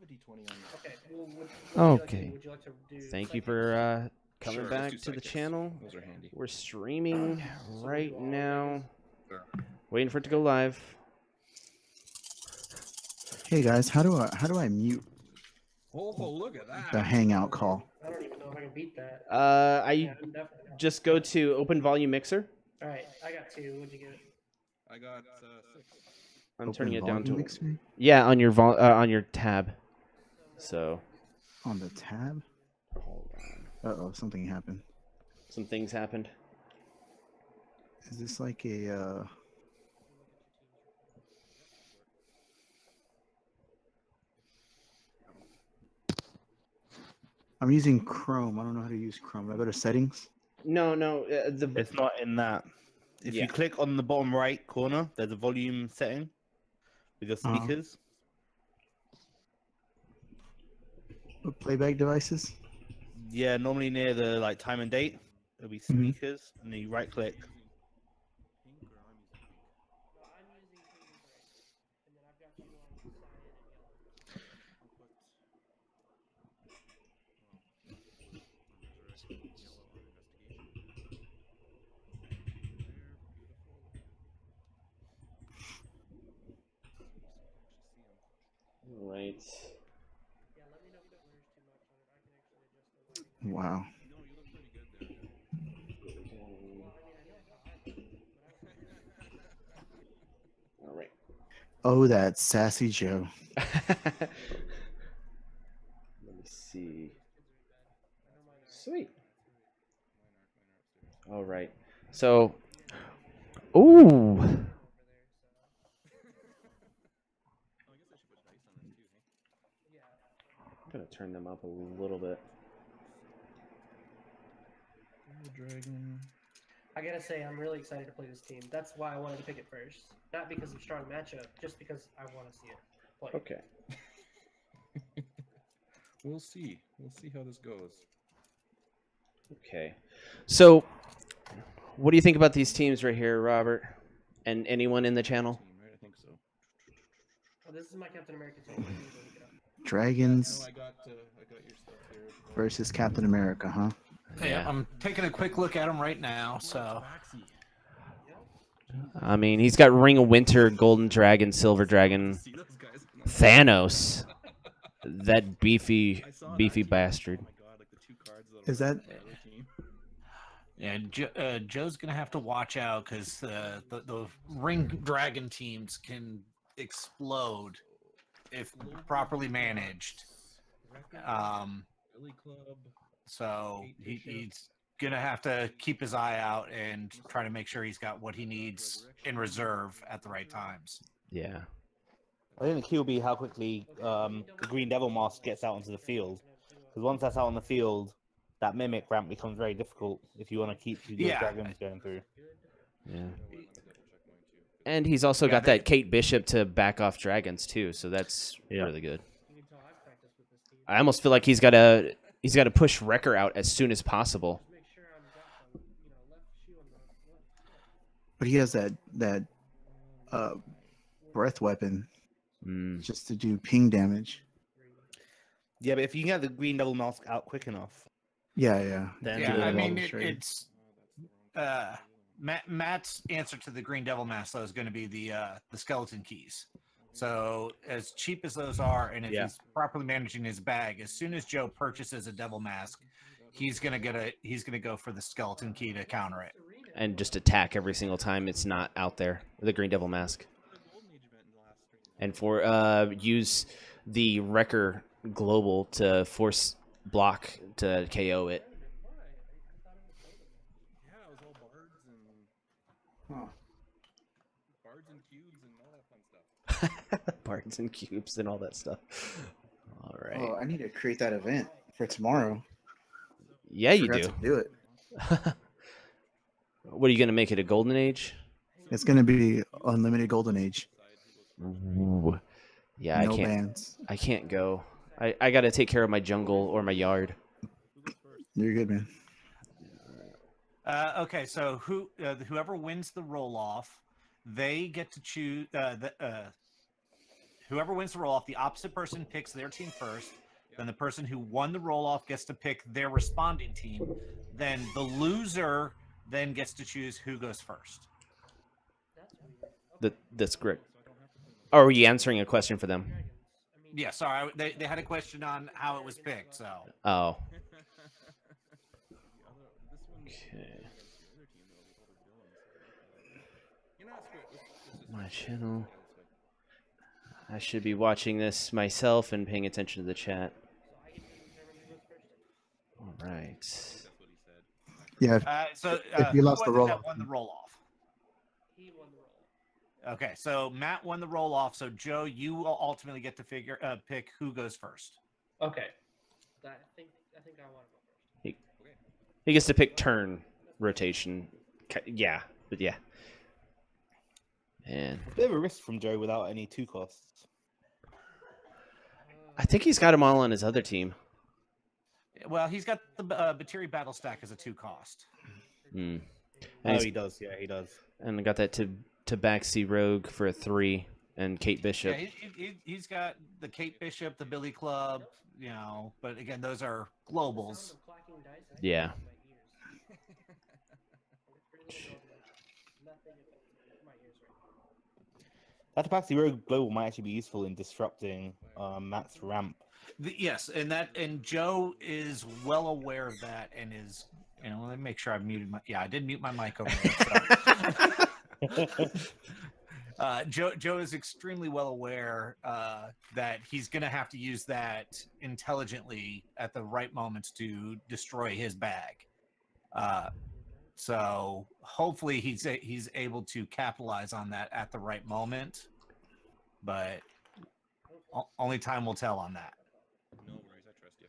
Okay. Well, Okay. would you like to do Thank you psychics? for coming Sure, let's back do to the psychics. channel. Those are handy. We're streaming So we'll right do all now. Sure. Waiting for it to go live. Hey guys, how do I mute Oh, look at that. the Hangout call? I don't even know if I can beat that. I Yeah, I'm definitely not. just go to open volume mixer. All right, I got 2. What'd you get? I got 6. I'm Open turning it down volume to mixer on your on your tab. So on the tab. hold on. Uh oh, something happened. Some things happened. Is this like a? I'm using Chrome. I don't know how to use Chrome. I go to settings. No, It's not in that. If Yeah. you click on the bottom right corner, there's a volume setting with your speakers. Playback devices. Yeah, normally near the like time and date, it'll be speakers, and then you right click. Right. Wow. All right. Oh, that sassy Joe. Let me see. Sweet. All right. So, ooh. I'm gonna turn them up a little bit. Dragon. I gotta say, I'm really excited to play this team. That's why I wanted to pick it first. Not because of strong matchup, just because I want to see it play. Okay. We'll see. We'll see how this goes. Okay. So, what do you think about these teams right here, Robert? And anyone in the channel? Right? I think so. Oh, this is my Captain America team. Dragons I got your stuff here. versus Captain America, huh? Yeah, I'm taking a quick look at him right now. So, I mean, he's got Ring of Winter, Golden Dragon, Silver Dragon, See those guys? Thanos. That beefy bastard. Oh my god, like the 2 cards of Is that? the other team. yeah, Joe's gonna have to watch out because the Ring Dragon teams can explode if properly managed. Billy Club. So he's gonna have to keep his eye out and try to make sure he's got what he needs in reserve at the right times. Yeah. I think the key will be how quickly the Green Devil Mask gets out onto the field. Because once that's out on the field, that Mimic ramp becomes very difficult if you want to keep your dragons going through. Yeah. And he's also got that Kate Bishop to back off dragons too, so that's really good. I almost feel like he's got to push Wrecker out as soon as possible. But he has that breath weapon just to do ping damage. Yeah, but if you can get the Green Devil Mask out quick enough. Yeah. Then I mean, it's Matt's answer to the Green Devil Mask though is going to be the skeleton keys. So as cheap as those are, and if he's properly managing his bag, as soon as Joe purchases a Devil Mask, he's gonna go for the skeleton key to counter it and just attack every single time it's not out there. The Green Devil Mask, and for use the Wrecker Global to force block to KO it. Yeah, it was all bards and cubes and all that fun stuff. Bards and cubes and all that stuff. All right. Oh, I need to create that event for tomorrow. Yeah, you do. To do it. What are you gonna make it, a golden age? It's gonna be unlimited golden age. Ooh. Yeah, No I can't. bans. I can't go. I got to take care of my jungle or my yard. You're good, man. Okay, so whoever wins the roll off, they get to choose. whoever wins the roll-off, the opposite person picks their team first. Then the person who won the roll-off gets to pick their responding team. Then the loser then gets to choose who goes first. That's correct. Or are you answering a question for them? Yeah, sorry. They had a question on how it was picked, so. Oh. Okay. My channel. I should be watching this myself and paying attention to the chat. All right. Yeah. If you lost the roll off. Won the roll off. He won the roll. Okay, so Matt won the roll off. So Joe, you will ultimately get to pick who goes first. Okay. I think I want to go first. He gets to pick turn rotation. Yeah, but yeah. Man. A bit of a risk from Joe without any 2 costs. I think he's got them all on his other team. Well, he's got the Batiri battle stack as a 2 cost. Mm. Oh, he does. Yeah, he does. And I got that Tabaxi Rogue for a 3 and Kate Bishop. Yeah, he's got the Kate Bishop, the Billy Club, you know, but again, those are globals. Yeah. That Tabaxi Rogue Global might actually be useful in disrupting Matt's ramp. Yes, and Joe is well aware of that and is, you know, let me make sure I muted my, I did mute my mic over there. Joe is extremely well aware that he's going to have to use that intelligently at the right moments to destroy his bag. So hopefully he's able to capitalize on that at the right moment, but only time will tell on that. No worries, I trust you.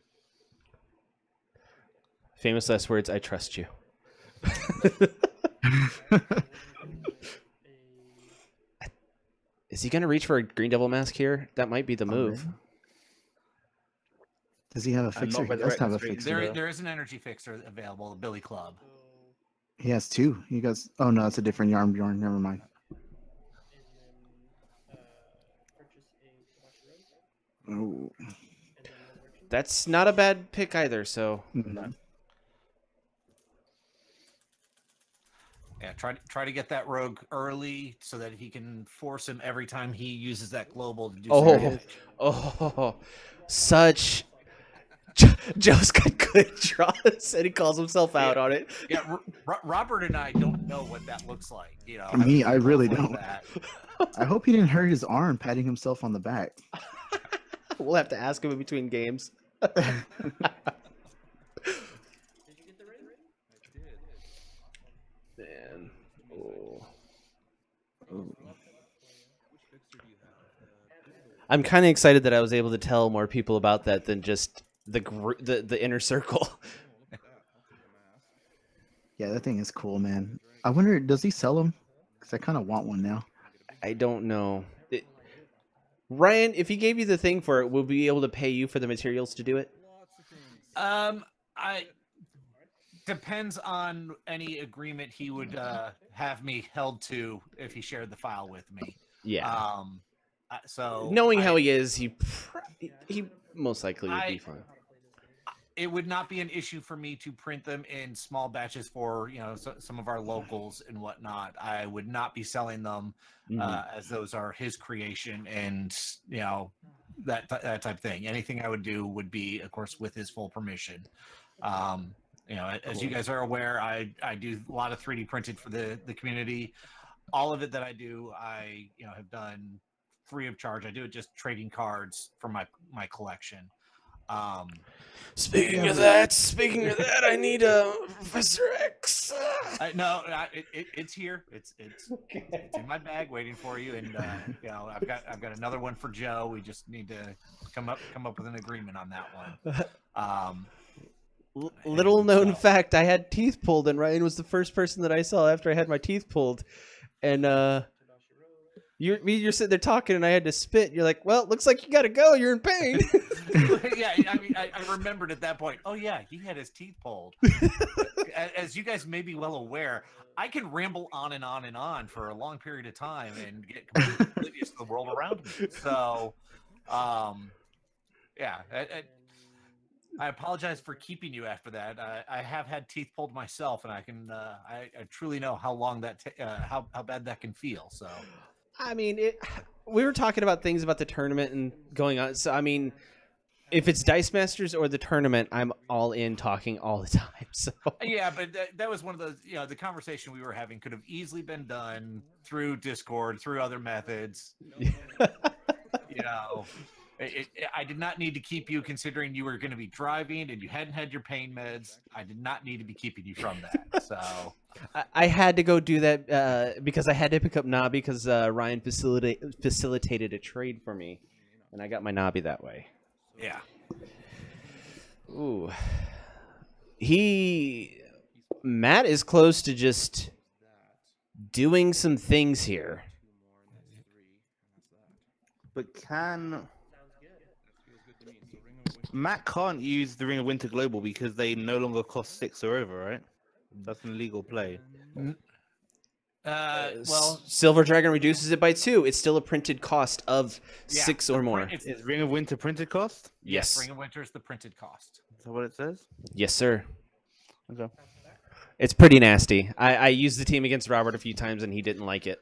Famous last words, I trust you. Is he going to reach for a Green Devil mask here? That might be the move. Does he have a fixer? He does have a fixer. There is an energy fixer available, the Billy Club. He has 2. He goes, oh no, it's a different Yarn Bjorn. Never mind. Oh. That's not a bad pick either, so. Mm-hmm. Yeah, try to get that rogue early so that he can force him every time he uses that global to do such. Joe's got good draws, and he calls himself out on it. Yeah, Robert and I don't know what that looks like. You know, me, I really don't. I hope he didn't hurt his arm patting himself on the back. We'll have to ask him in between games. Did you get the ring? I did. Man. Oh. I'm kind of excited that I was able to tell more people about that than just the inner circle. Yeah, that thing is cool, man. I wonder, does he sell them? Because I kind of want one now. I don't know. Ryan, if he gave you the thing for it, will we be able to pay you for the materials to do it? I depends on any agreement he would have me held to if he shared the file with me. Yeah. So knowing how he is, he most likely would be fine. It would not be an issue for me to print them in small batches for, you know, some of our locals and whatnot. I would not be selling them as those are his creation and, you know, that type of thing. Anything I would do would be, of course, with his full permission. You know, as you guys are aware, I do a lot of 3D printed for the community. All of it that I do, I have done free of charge. I do it just trading cards for my collection. Speaking of that, I need a Professor X. No, it's here. It's in my bag waiting for you, and you know, I've got another one for Joe. We just need to come up with an agreement on that one. Little known fact: I had teeth pulled, and Ryan was the first person that I saw after I had my teeth pulled, and you're sitting there talking, and I had to spit. You're like, "Well, looks like you gotta go. You're in pain." Yeah, I mean, I remembered at that point. Oh yeah, he had his teeth pulled. As you guys may be well aware, I can ramble on and on and on for a long period of time and get completely oblivious to the world around me. So, yeah, I apologize for keeping you after that. I have had teeth pulled myself, and I can I truly know how long that how bad that can feel. So, I mean, we were talking about things about the tournament and going on. So, I mean, if it's Dice Masters or the tournament, I'm all in talking all the time. So yeah, but that was one of the the conversation we were having could have easily been done through Discord, through other methods. I did not need to keep you, considering you were going to be driving and you hadn't had your pain meds. I did not need to be keeping you from that. So I had to go do that because I had to pick up Nobby because Ryan facilitated a trade for me, and I got my Nobby that way. yeah. Ooh, Matt is close to just doing some things here. But Matt can't use the Ring of Winter Global because they no longer cost 6 or over, right? That's an illegal play. Well, Silver Dragon reduces it by 2. It's still a printed cost of 6 or more. Is Ring of Winter printed cost? Yes. Ring of Winter is the printed cost. Is that what it says? Yes, sir. Okay. It's pretty nasty. I used the team against Robert a few times, and he didn't like it.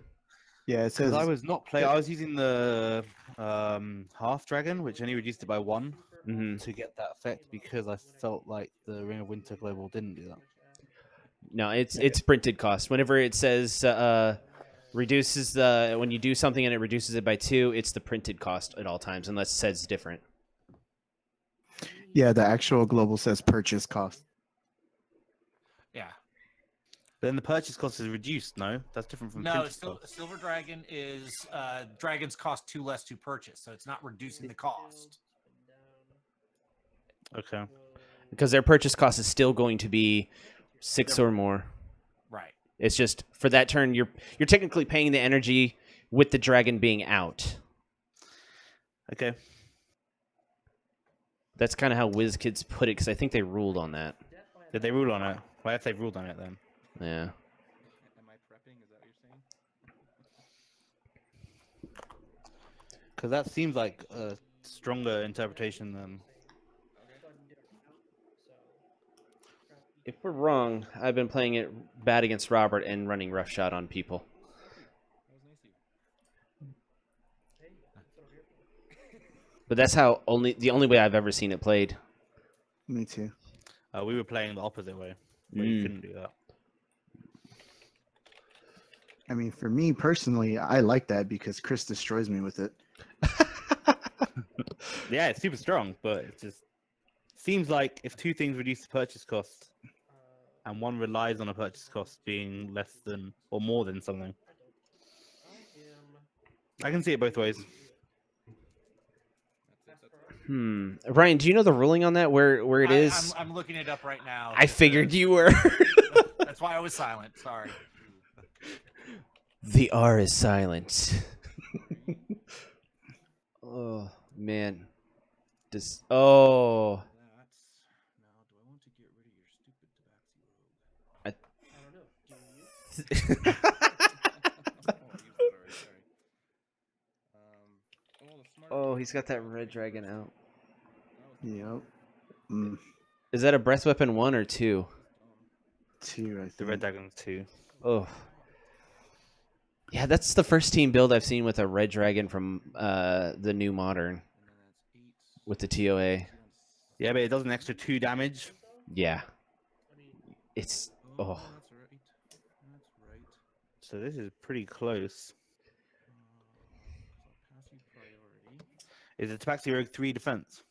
Yeah, it says I was not playing. I was using the Half Dragon, which only reduced it by 1 to get that effect because I felt like the Ring of Winter Global didn't do that. No, it's printed cost. Whenever it says reduces when you do something and it reduces it by 2, it's the printed cost at all times, unless it says different. yeah, the actual global says purchase cost. Yeah. Then the purchase cost is reduced. No, that's different from No, printed cost. Silver Dragon is dragons cost 2 less to purchase, so it's not reducing the cost. Okay. Because their purchase cost is still going to be 6 or more. Right. It's just for that turn, you're technically paying the energy with the dragon being out. Okay. That's kind of how WizKids put it, because I think they ruled on that. Did they rule on it? Why have they ruled on it then? Yeah. Am I prepping? Is that what you're saying? Because that seems like a stronger interpretation than. If we're wrong, I've been playing it bad against Robert and running roughshod on people. But that's how the only way I've ever seen it played. Me too. We were playing the opposite way. But you couldn't do that. I mean, for me personally, I like that because Chris destroys me with it. Yeah, it's super strong, but it just seems like if 2 things reduce the purchase cost and one relies on a purchase cost being less than or more than something. I can see it both ways. Ryan, do you know the ruling on that? Where it is? I'm looking it up right now. I figured you were. That's why I was silent. Sorry. The R is silent. Oh man. Oh. Oh, he's got that red dragon out. Yep. Is that a breath weapon 1 or 2? 2, I think. The red dragon's 2. Oh. Yeah, that's the first team build I've seen with a red dragon from the new modern with the TOA. Yeah, but it does an extra 2 damage. Yeah. It's So this is pretty close. Is it Tabaxi Rogue 3 defense?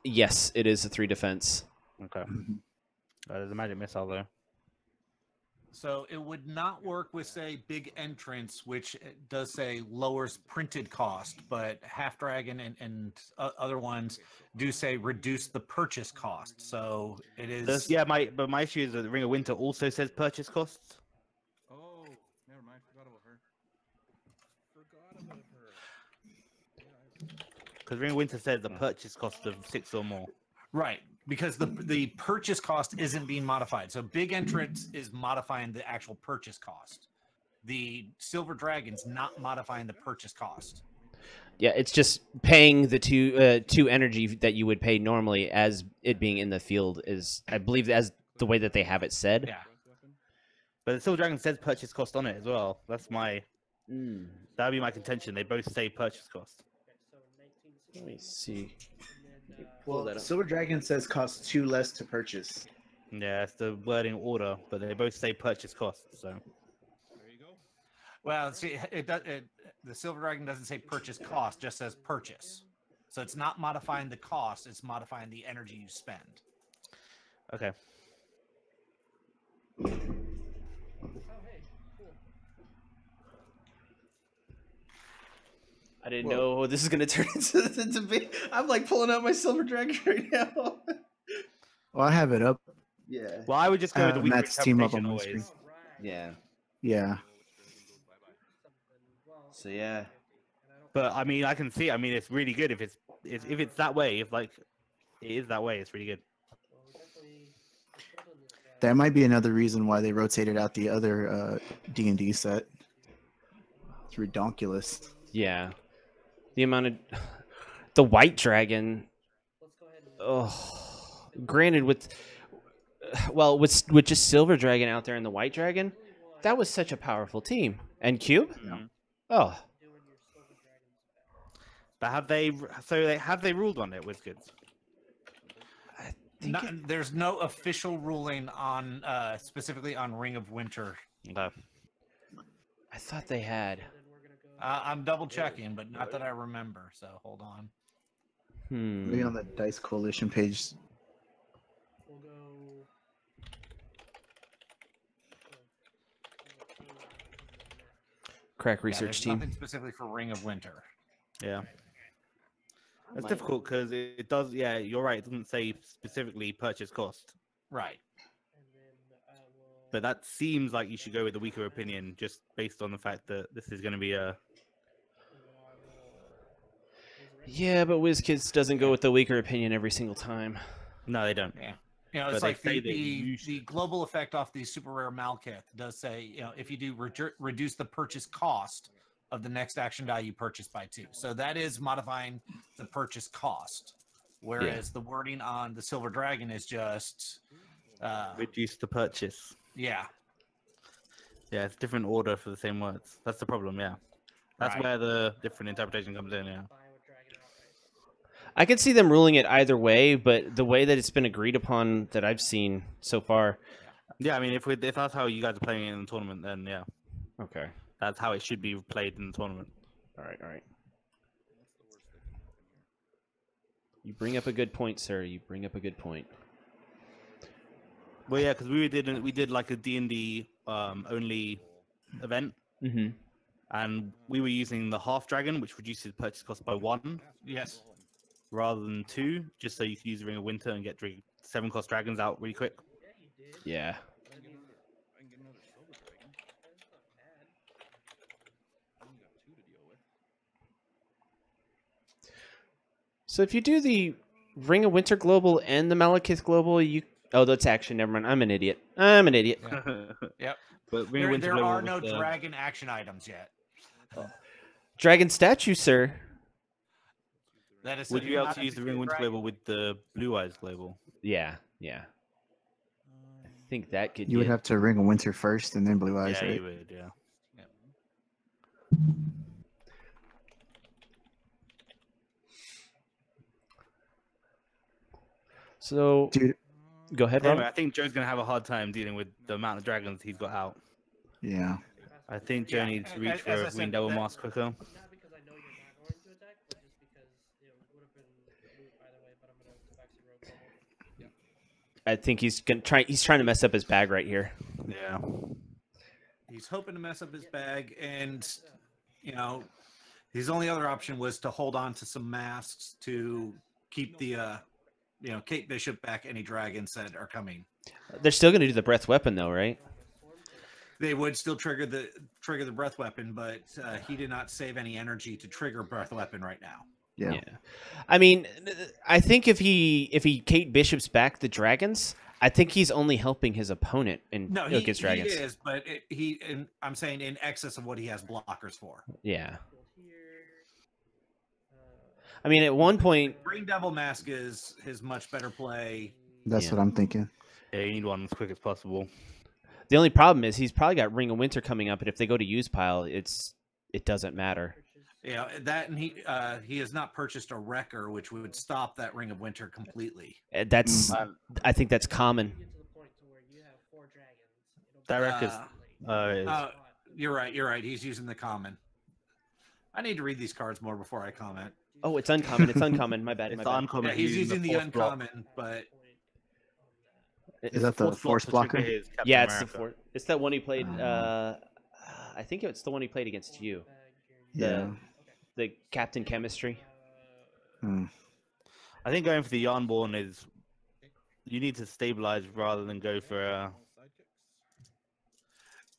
Yes, it is a 3 defense. Okay. There's a magic missile though. So it would not work with, say, Big Entrance, which does say lowers printed cost, but Half Dragon and other ones do say reduce the purchase cost. So it is. Yeah, my issue is that the Ring of Winter also says purchase costs. Oh, never mind. Forgot about her. Because Ring of Winter says the purchase cost of 6 or more. Right, because the purchase cost isn't being modified. So Big Entrance is modifying the actual purchase cost. The Silver Dragon's not modifying the purchase cost. Yeah, it's just paying the two energy that you would pay normally as it being in the field is, I believe, as the way that they have it said. Yeah. But the Silver Dragon says purchase cost on it as well. That's my... That'd be my contention. They both say purchase cost. Let me see. Well, Silver Dragon says costs 2 less to purchase. Yeah, it's the wording order, but they both say purchase cost. So. Well, see, the Silver Dragon doesn't say purchase cost, just says purchase. So it's not modifying the cost, it's modifying the energy you spend. Okay. I didn't know this is going to turn into the debate. I'm like pulling out my Silver Dragon right now. Well, I have it up. Yeah. Well, I would just go with the weaker Matt's team up on interpretation my screen. always. Yeah. Yeah. So yeah. But I mean, I can see. I mean, it's really good if it's that way. If like it is that way, it's really good. That might be another reason why they rotated out the other D&D set. It's redonkulous. Yeah. The amount of the White Dragon. Oh, granted, with just Silver Dragon out there and the White Dragon, that was such a powerful team. And Cube. Yeah. Oh. But have they ruled on it, WizKids? There's no official ruling on specifically on Ring of Winter. No. I thought they had. I'm double checking, but not that I remember. So hold on. Maybe on the Dice Coalition page. Crack research team. Nothing specifically for Ring of Winter. Yeah. It's difficult because it does. Yeah, you're right. It doesn't say specifically purchase cost. Right. But that seems like you should go with the weaker opinion, just based on the fact that this is going to be a. Yeah, but WizKids doesn't go with the weaker opinion every single time. No, they don't. Yeah. You know, it's But like they say the global effect off the super rare Malkith does say, you know, if you do reduce the purchase cost of the next action die you purchase by 2. So that is modifying the purchase cost. Whereas the wording on the Silver Dragon is just Reduce the purchase. Yeah. Yeah, it's different order for the same words. That's the problem, yeah. That's Right. where the different interpretation comes in, yeah. I could see them ruling it either way, but the way that it's been agreed upon that I've seen so far. Yeah, I mean, if that's how you guys are playing it in the tournament, then yeah. Okay. That's how it should be played in the tournament. All right. You bring up a good point, sir. You bring up a good point. Well, yeah, because we did like a D&D only event, and we were using the half dragon, which reduces purchase cost by 1. Yes. Rather than 2, just so you could use Ring of Winter and get 7 cost dragons out really quick. Yeah. So if you do the Ring of Winter Global and the Malekith Global, you... Oh, that's action. Never mind. I'm an idiot. Yep. But Ring of Winter There Global are no was, dragon action items yet. Dragon statue, sir. That is. Would you be able to use the Ring of Winter Global with the Blue Eyes Global? Yeah. I think that could. You would have to Ring of Winter first and then Blue Eyes, Yeah, right? you would, yeah. So, Dude, go ahead, Anyway, Rob. I think Joe's going to have a hard time dealing with the amount of dragons he's got out. yeah. I think Joe needs to reach for as I a said, Green Devil that- Mask quicker. Not because I know you're not going to attack, but just because it would have been moved either way. But I'm gonna go back to rogue level. I think he's trying to mess up his bag right here. Yeah. He's hoping to mess up his bag, and you know, his only other option was to hold on to some masks to keep the Kate Bishop back any dragons that are coming. They're still going to do the breath weapon, though, right? They would still trigger the breath weapon, but he did not save any energy to trigger breath weapon right now. Yeah. I mean, I think if he Kate Bishop's back the dragons, I think he's only helping his opponent No, he against dragons. is, but I'm saying in excess of what he has blockers for. Yeah. I mean, at one point, Green Devil Mask is his much better play. That's what I'm thinking. Yeah, you need one as quick as possible. the only problem is he's probably got Ring of Winter coming up, and if they go to use pile, it doesn't matter. Yeah, that and he has not purchased a Wrecker, which would stop that Ring of Winter completely. That's I think that's common. That record's You're right. You're right. He's using the common. I need to read these cards more before I comment. Oh, it's uncommon. It's uncommon. My bad. it's My bad. uncommon. Yeah, he's using the force block. uncommon, but Is that the force blocker? Yeah, it's the It's that one he played. I think it's the one he played against you. Yeah. The Captain Chemistry. Hmm. I think going for the Yarnborn is you need to stabilize rather than go for.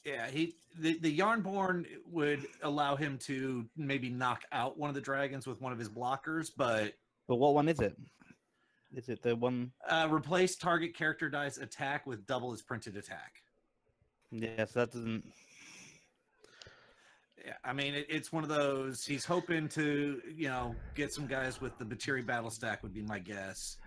yeah, the Yarnborn would allow him to maybe knock out one of the dragons with one of his blockers, but what one is it? Is it the one? Replace target character dice attack with double his printed attack. Yes, that doesn't. Yeah, I mean it's one of those. He's hoping to get some guys with the Batiri battle stack would be my guess.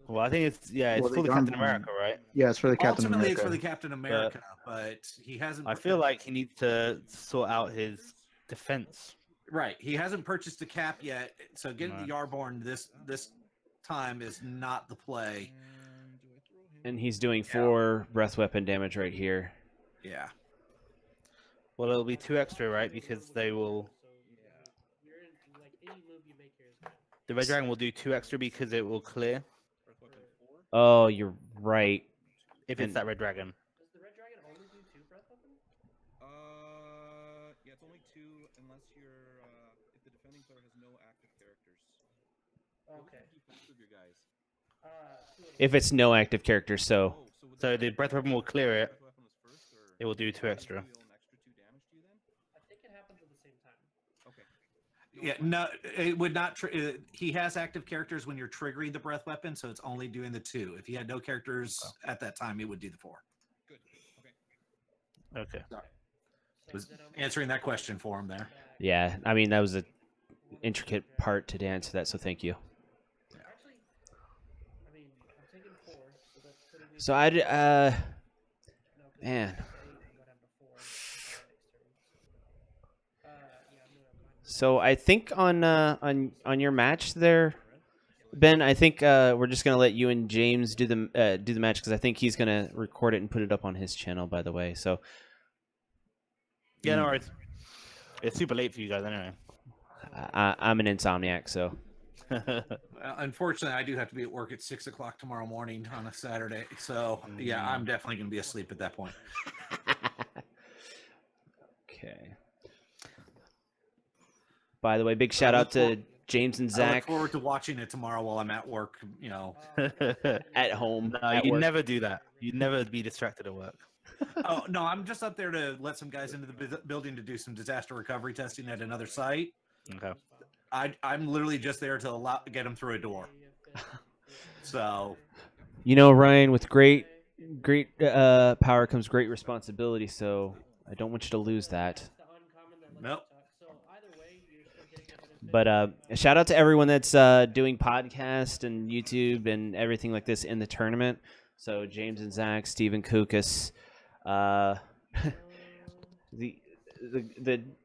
Well, I think it's for the Captain America, right? Yeah, it's for the Captain Ultimately, America. it's for the Captain America, but he hasn't. I feel like he needs to sort out his defense. Right, he hasn't purchased a cap yet, so getting the Yarborn this time is not the play. And he's doing 4 breath weapon damage right here. Yeah. Well, it'll be 2 extra, right? Because they will. The Red Dragon will do 2 extra because it will clear. Oh, you're right. If it's that Red Dragon. Does the red dragon only do 2 breath weapons? Yeah, it's only 2 unless you're if the defending player has no active characters. Okay. Keep most of your guys. If it's no active character, so So the Breath Weapon will clear it. Weapon was first, or It will do 2 extra. deal an extra 2 damage to you then? I think it happens at the same time. Okay. Yeah, no, it would not. He has active characters when you're triggering the breath weapon, so it's only doing the 2. If he had no characters at that time, it would do the 4. Good. Okay. Okay. Was answering that question for him there. yeah. I mean, that was an intricate part to answer that, so thank you. Actually, I mean, I'm taking 4, so that's putting me. So I'd No, 'cause man. it's 8 and what happened before. Yeah, I'm doing fine. So I think on your match there, Ben, I think we're just gonna let you and James do the match because I think he's gonna record it and put it up on his channel. By the way, so Yeah, no worries. It's super late for you guys anyway. I'm an insomniac, so Unfortunately, I do have to be at work at 6 o'clock tomorrow morning on a Saturday. So yeah, I'm definitely going to be asleep at that point. okay. By the way, big shout out to James and I look Zach forward to watching it tomorrow while I'm at work. at home. No, at you work. never do that. You never be distracted at work. Oh no, I'm just up there to let some guys into the building to do some disaster recovery testing at another site. Okay. I'm literally just there to get them through a door. So You know, Ryan, with great power comes great responsibility. So I don't want you to lose that. nope. So either way, you're still getting evidence. But a shout out to everyone that's doing podcast and YouTube and everything like this in the tournament. So James and Zach, Stephen Kukas, the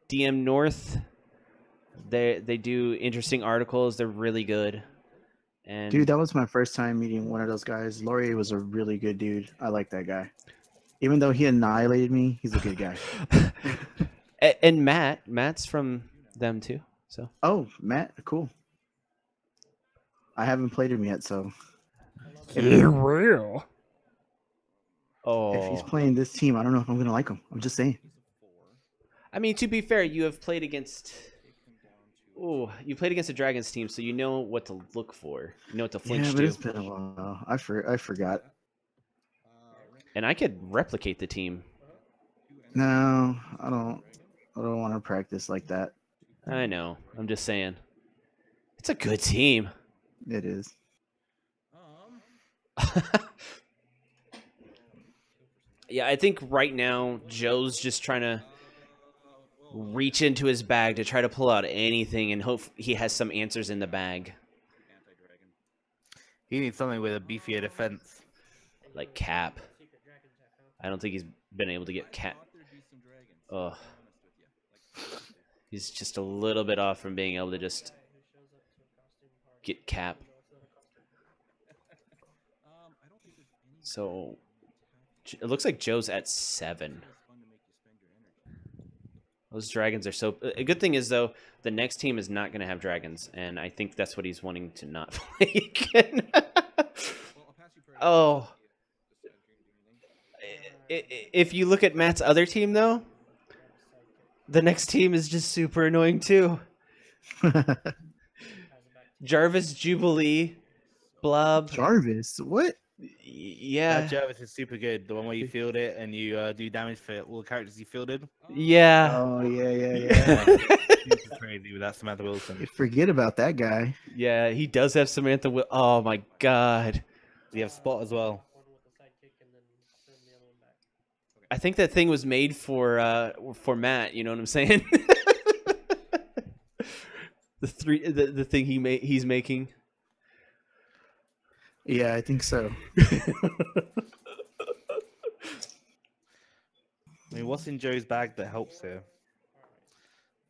DM North. They do interesting articles. They're really good. And Dude, that was my first time meeting one of those guys. Laurier was a really good dude. I like that guy. Even though he annihilated me, he's a good guy. and Matt's from them too. So Oh, Matt, cool. I haven't played him yet, so real. if he's playing this team, I don't know if I'm gonna like him. I'm just saying. I mean, to be fair, you have played against. Oh, you played against a Dragons team, so you know what to look for. You know what to flinch Yeah, but to. it's been a while. I forgot. And I could replicate the team. No, I don't want to practice like that. I know. I'm just saying. It's a good team. It is. Yeah, I think right now Joe's just trying to reach into his bag to try to pull out anything and hope he has some answers in the bag. He needs something with a beefier defense. Like Cap. I don't think he's been able to get Cap. Ugh. He's just a little bit off from being able to just get Cap. So it looks like Joe's at 7. Those dragons are so... A good thing is, though, the next team is not going to have dragons, and I think that's what he's wanting to not play again. Oh. If you look at Matt's other team, though, the next team is just super annoying, too. Jarvis, Jubilee, Blob. Jarvis, what? Yeah. Jarvis is super good. The one where you field it and you do damage for all the characters you fielded. Yeah. Oh, yeah. Super crazy with that Samantha Wilson. You forget about that guy. Yeah, he does have Samantha. Oh, my God. You have Spot as well. I think that thing was made for Matt. You know what I'm saying? the thing he's making. Yeah, I think so. I mean, what's in Joe's bag that helps here?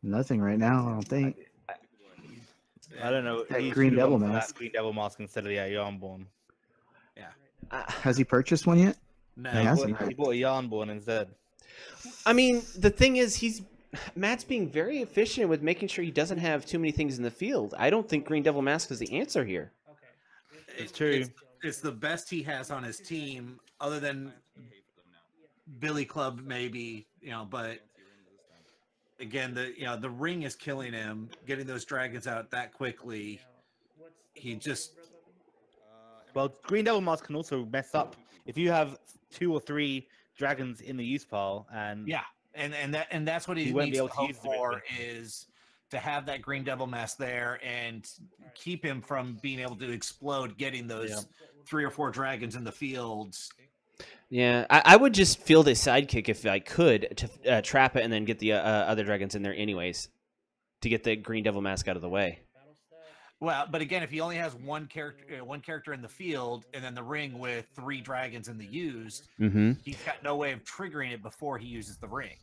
Nothing right now, I don't think. I don't know. That He Green should've gone Devil for that mask. Green Devil mask instead of the Yarnborn. Has he purchased one yet? No, He He hasn't, bought, he bought a Yarnborn instead. I mean, the thing is, Matt's being very efficient with making sure he doesn't have too many things in the field. I don't think Green Devil Mask is the answer here. It's true. It's the best he has on his team, other than Billy Club, maybe, but again, the ring is killing him. Getting those dragons out that quickly, he just... Well, Green Devil Mask can also mess up if you have 2 or 3 dragons in the use pile, and yeah, and that's what he won't needs be able to to hope use the for, ring. is to have that Green Devil Mask there and keep him from being able to explode, getting those 3 or 4 dragons in the fields. Yeah, I would just field a sidekick if I could to trap it and then get the other dragons in there anyways to get the Green Devil Mask out of the way. Well, but again, if he only has one character in the field and then the ring with 3 dragons in the used, he's got no way of triggering it before he uses the ring.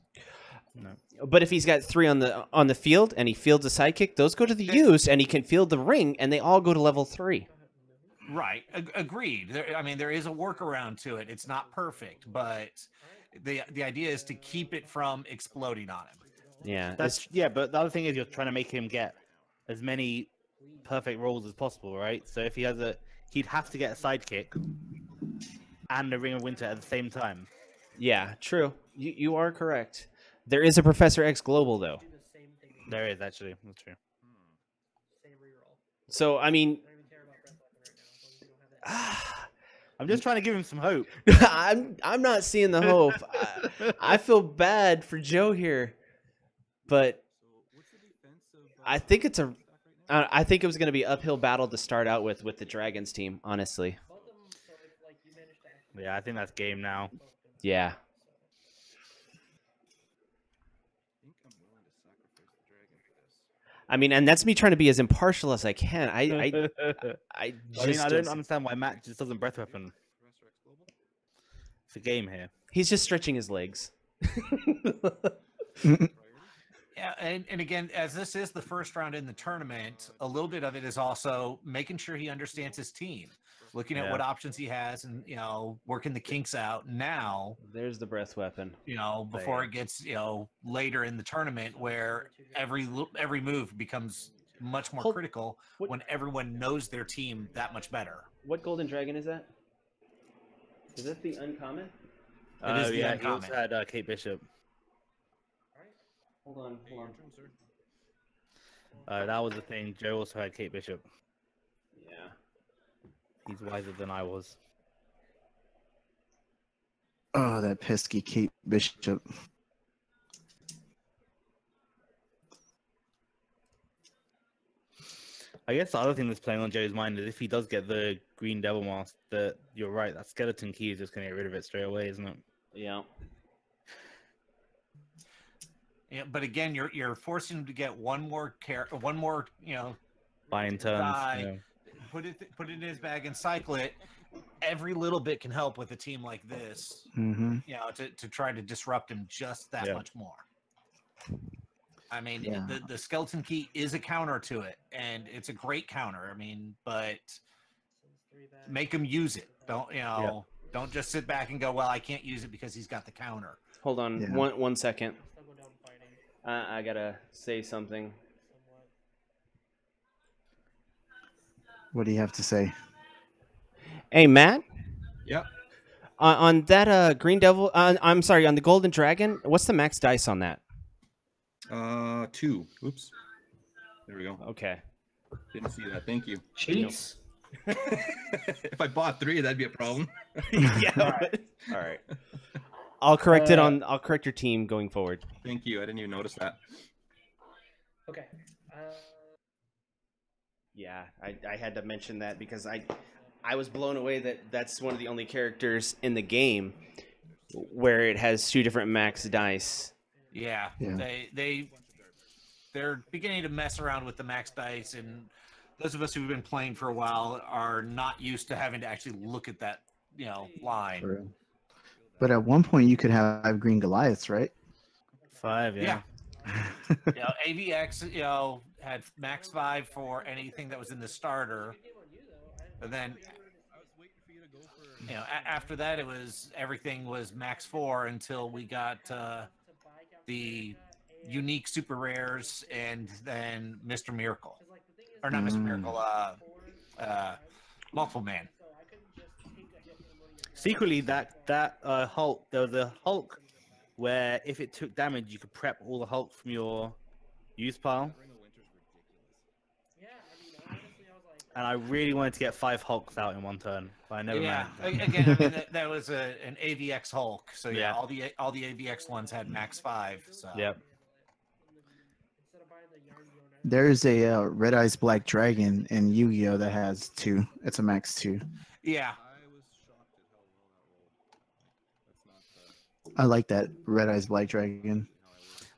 no. But if he's got 3 on the field and he fields a sidekick, those go to the used, and he can field the ring, and they all go to level 3. Right, agreed. There is a workaround to it. It's not perfect, but the idea is to keep it from exploding on him. Yeah, But the other thing is you're trying to make him get as many perfect rolls as possible, right? So if he has he'd have to get a sidekick and a Ring of Winter at the same time. yeah, true. You are correct. There is a Professor X Global though. There is actually. That's true. So I mean, I'm just trying to give him some hope. I'm not seeing the hope. I feel bad for Joe here, but I think it was going to be uphill battle to start out with the Dragons team, honestly. Yeah, I think that's game now. Yeah. I mean, and that's me trying to be as impartial as I can. I don't understand why Matt just doesn't breath weapon. It's a game here. He's just stretching his legs. Yeah, and again, as this is the first round in the tournament, a little bit of it is also making sure he understands his team, looking at what options he has, and working the kinks out now. There's the breath weapon. Before it gets later in the tournament, where every move becomes much more critical when everyone knows their team that much better. What golden dragon is that? Is that the uncommon? It is the He uncommon. also had Kate Bishop. Hold on. That was the thing. Joe also had Kate Bishop. Yeah. He's wiser than I was. Oh, that pesky Kate Bishop. I guess the other thing that's playing on Joe's mind is if he does get the Green Devil Mask, that you're right, that skeleton key is just going to get rid of it straight away, isn't it? Yeah. Yeah, but again, you're forcing him to get one more Buying turns. die, Yeah. put it in his bag and cycle it. Every little bit can help with a team like this. Mm-hmm. To try to disrupt him just that much more. I mean, the skeleton key is a counter to it, and it's a great counter. I mean, but make him use it. Don't just sit back and go, well, I can't use it because he's got the counter. Hold on 1 second. I gotta say something. What do you have to say? Hey, Matt. Yep. On that Green Devil, I'm sorry, on the Golden Dragon, what's the max dice on that? 2. Oops. There we go. Okay. Didn't see that. Thank you. Jeez. If I bought 3, that'd be a problem. Yeah. All right. I'll correct it on. I'll correct your team going forward. Thank you. I didn't even notice that. Okay. Yeah, I had to mention that because I was blown away that that's one of the only characters in the game where it has 2 different max dice. Yeah. They're beginning to mess around with the max dice, and those of us who've been playing for a while are not used to having to actually look at that, line. But at one point, you could have Green Goliaths, right? 5, yeah. AVX, had max 5 for anything that was in the starter, and then after that everything was max 4 until we got the unique super rares and then Mr. Miracle, or not Mr. Miracle, Multiple Man. Secretly, that Hulk, there was a Hulk where if it took damage, you could prep all the Hulk from your use pile. And I really wanted to get 5 Hulks out in one turn, but I never managed. Again, that was an AVX Hulk, so all the AVX ones had max 5. So. Yep. There's a Red Eyes Black Dragon in Yu-Gi-Oh that has 2. It's a max 2. Yeah. I like that Red Eyes Black Dragon.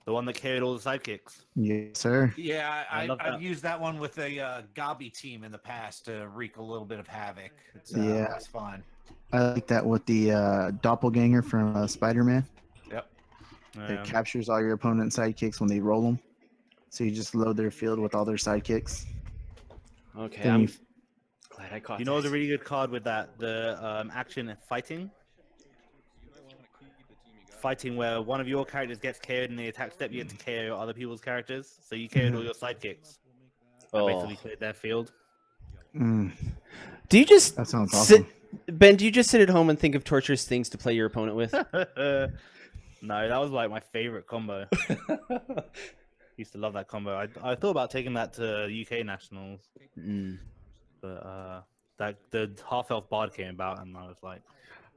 The one that carried all the sidekicks. Yes, sir. Yeah, I've used that one with a Gabi team in the past to wreak a little bit of havoc. It's fun. I like that with the doppelganger from Spider-Man. Yep. It captures all your opponent's sidekicks when they roll them. So you just load their field with all their sidekicks. Okay, Then I'm glad I caught You know what's a really good card with that? The action fighting. Fighting where one of your characters gets KO'd in the attack step, you get to KO other people's characters. So you KO'd all your sidekicks. Basically cleared their field. Do you just that sounds awesome. Ben, do you just sit at home and think of torturous things to play your opponent with? No, that was like my favorite combo. Used to love that combo. I thought about taking that to UK Nationals. But the half-elf bard came about and I was like...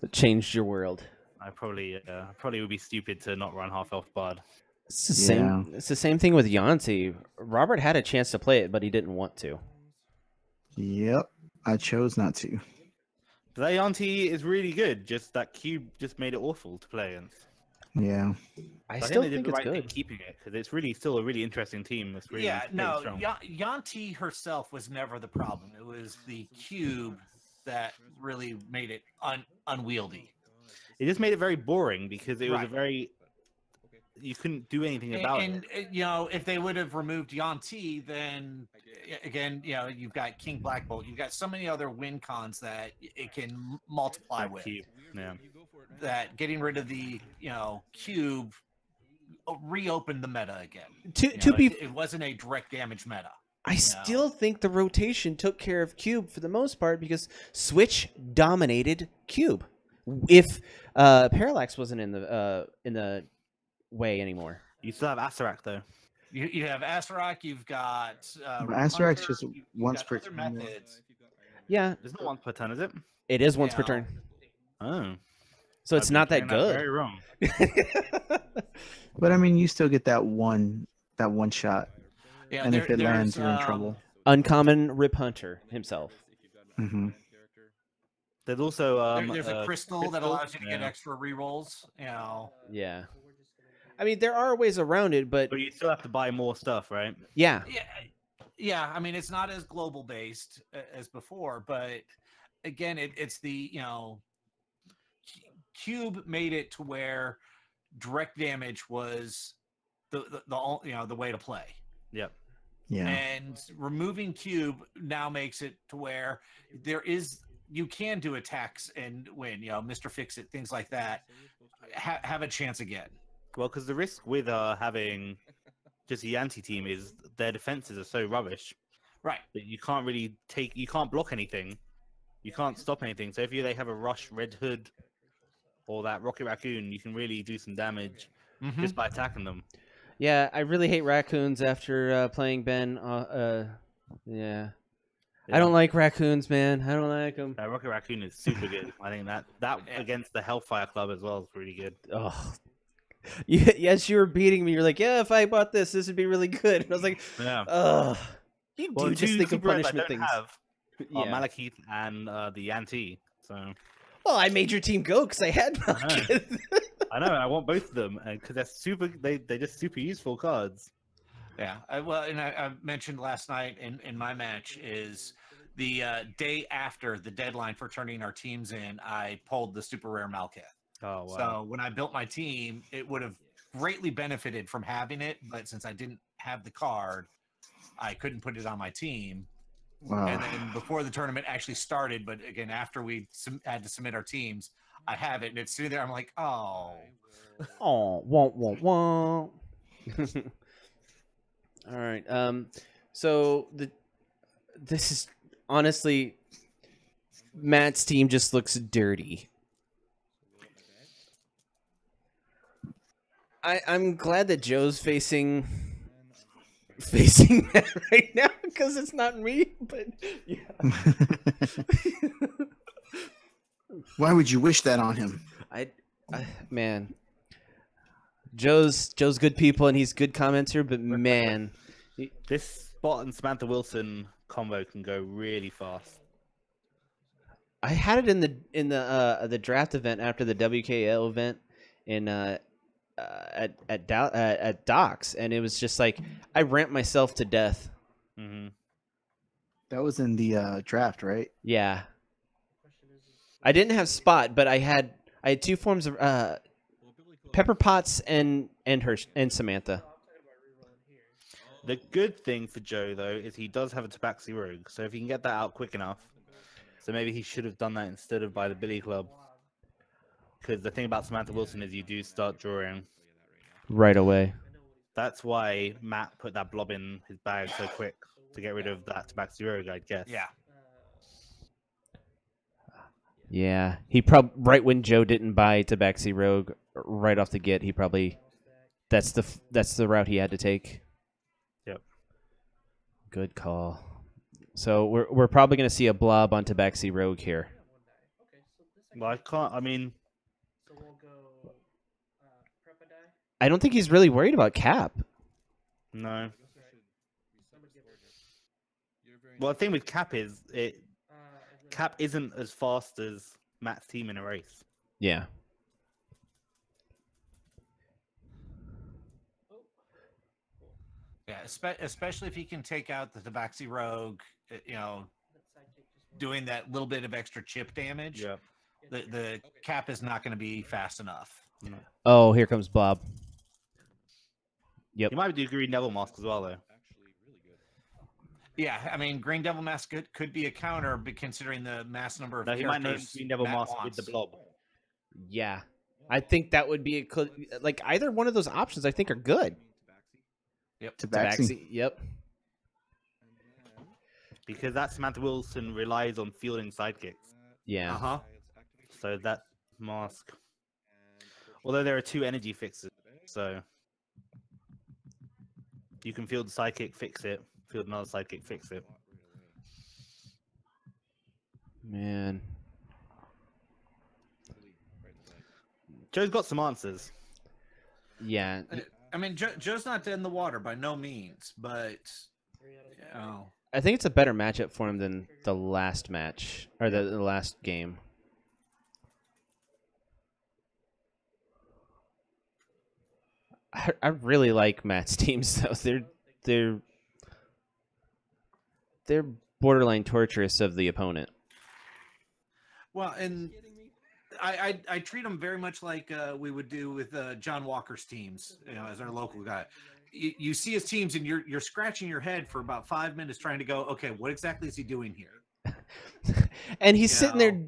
It changed your world. I probably would be stupid to not run half-elf bard. It's the same. It's the same thing with Yanti. Robert had a chance to play it, but he didn't want to. Yep, I chose not to. That Yanti is really good. Just that cube just made it awful to play against. Yeah, I still think it's right good. Keeping it because it's really still a really interesting team. It's really strong. Yanti herself was never the problem. It was the cube that really made it unwieldy. It just made it very boring because it was a very... You couldn't do anything about it. And, if they would have removed Yanti, then, again, you've got King Black Bolt. You've got so many other win cons that it can multiply with. Yeah. That getting rid of the, cube reopened the meta again. It wasn't a direct damage meta. I still think the rotation took care of Cube for the most part because Switch dominated Cube. If Parallax wasn't in the way anymore, you still have Asarak though. You have Asarak. You've got Asarak's just once per turn. Yeah, it's not once per turn, is it? It is once per turn. Oh, so it's not that good. Very wrong. But I mean, you still get that one shot. Yeah, and if it lands, you're in trouble. Uncommon Rip Hunter himself. Mm-hmm. There's also There's a crystal that allows you to get extra rerolls. You know. Yeah. I mean, there are ways around it, but you still have to buy more stuff, right? yeah. Yeah. I mean, it's not as global based as before, but again, it's the Cube made it to where direct damage was the way to play. Yep. Yeah. And removing Cube now makes it to where you can do attacks and win. Mr. Fix-It, things like that, have a chance again. Well, because the risk with having just the anti-team is their defenses are so rubbish, right? That you can't really you can't block anything, you can't stop anything. So if they have a Rush, Red Hood, or that Rocket Raccoon, you can really do some damage just by attacking them. Yeah, I really hate raccoons after playing Ben. Yeah. I don't like raccoons, man. I don't like them. That Rocket Raccoon is super good. I think that against the Hellfire Club as well is really good. Oh, yes, you were beating me. You're like, yeah, if I bought this would be really good. And I was like, yeah. You do just think of punishment things. Yeah. Malekith and the Anti. So. Well, I made your team go because I had Malekith. I know. I want both of them because they're super. They're just super useful cards. Yeah. I mentioned last night in my match is the day after the deadline for turning our teams in, I pulled the super rare Malekith. Oh, wow. So when I built my team, it would have greatly benefited from having it, but since I didn't have the card, I couldn't put it on my team. Wow. And then before the tournament actually started, but again, after we had to submit our teams, I have it, and it's sitting there. I'm like, oh. All right. So this is honestly, Matt's team just looks dirty. I'm glad that Joe's facing that right now because it's not me. But yeah. Why would you wish that on him? Man, Joe's good people and he's good commenter, but man, this Spot and Samantha Wilson combo can go really fast. I had it in the draft event after the WKL event in at Docks, and it was just like I ramped myself to death. Mm-hmm. That was in the draft, right? Yeah. I didn't have Spot, but I had two forms of Pepper Potts and Samantha. The good thing for Joe though is he does have a Tabaxi Rogue, so if he can get that out quick enough, so maybe he should have done that instead of by the Billy Club. Because the thing about Samantha Wilson is you do start drawing right away. That's why Matt put that blob in his bag so quick to get rid of that Tabaxi Rogue, I guess. Yeah. Yeah, he probably right when Joe didn't buy Tabaxi Rogue right off the get, he probably that's the route he had to take. Yep. Good call. So we're probably going to see a blob on Tabaxi Rogue here. Well, I can't. I mean, I don't think he's really worried about Cap. No. Well, the thing with Cap is Cap isn't as fast as Matt's team in a race. Yeah. Yeah, especially if he can take out the Tabaxi Rogue, doing that little bit of extra chip damage. Yeah. The Cap is not going to be fast enough. No. Oh, here comes Blob. Yep. He might do Green Devil Mask as well, though. Yeah, I mean, Green Devil Mask could be a counter, but considering the mass number of he might name Green Devil Matt Mask wants. with the blob. Yeah. I think that would be like either one of those options I think are good. Yep. Tabaxi. Yep. Because that Samantha Wilson relies on fielding sidekicks. Yeah. Uh-huh. So that mask. Although there are 2 energy fixes, so you can field the sidekick, fix it. Field another sidekick, fix it. Man. Joe's got some answers. Yeah. I mean, Joe's not dead in the water by no means, but I think it's a better matchup for him than the last match or the last game. I really like Matt's teams though. They're borderline torturous of the opponent. Well, and I treat them very much like we would do with John Walker's teams, as our local guy. You see his teams, and you're scratching your head for about 5 minutes trying to go, okay, what exactly is he doing here? And he's sitting there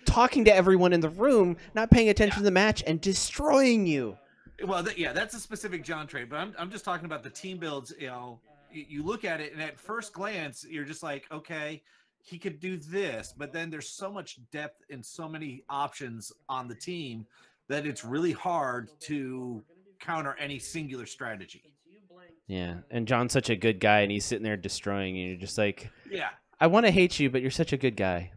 talking to everyone in the room, not paying attention to the match, and destroying you. Well, that's a specific John trait, but I'm just talking about the team builds. You look at it, and at first glance, you're just like, okay, he could do this, but then there's so much depth and so many options on the team that it's really hard to counter any singular strategy. Yeah, and John's such a good guy, and he's sitting there destroying you. You're just like, yeah, I want to hate you, but you're such a good guy.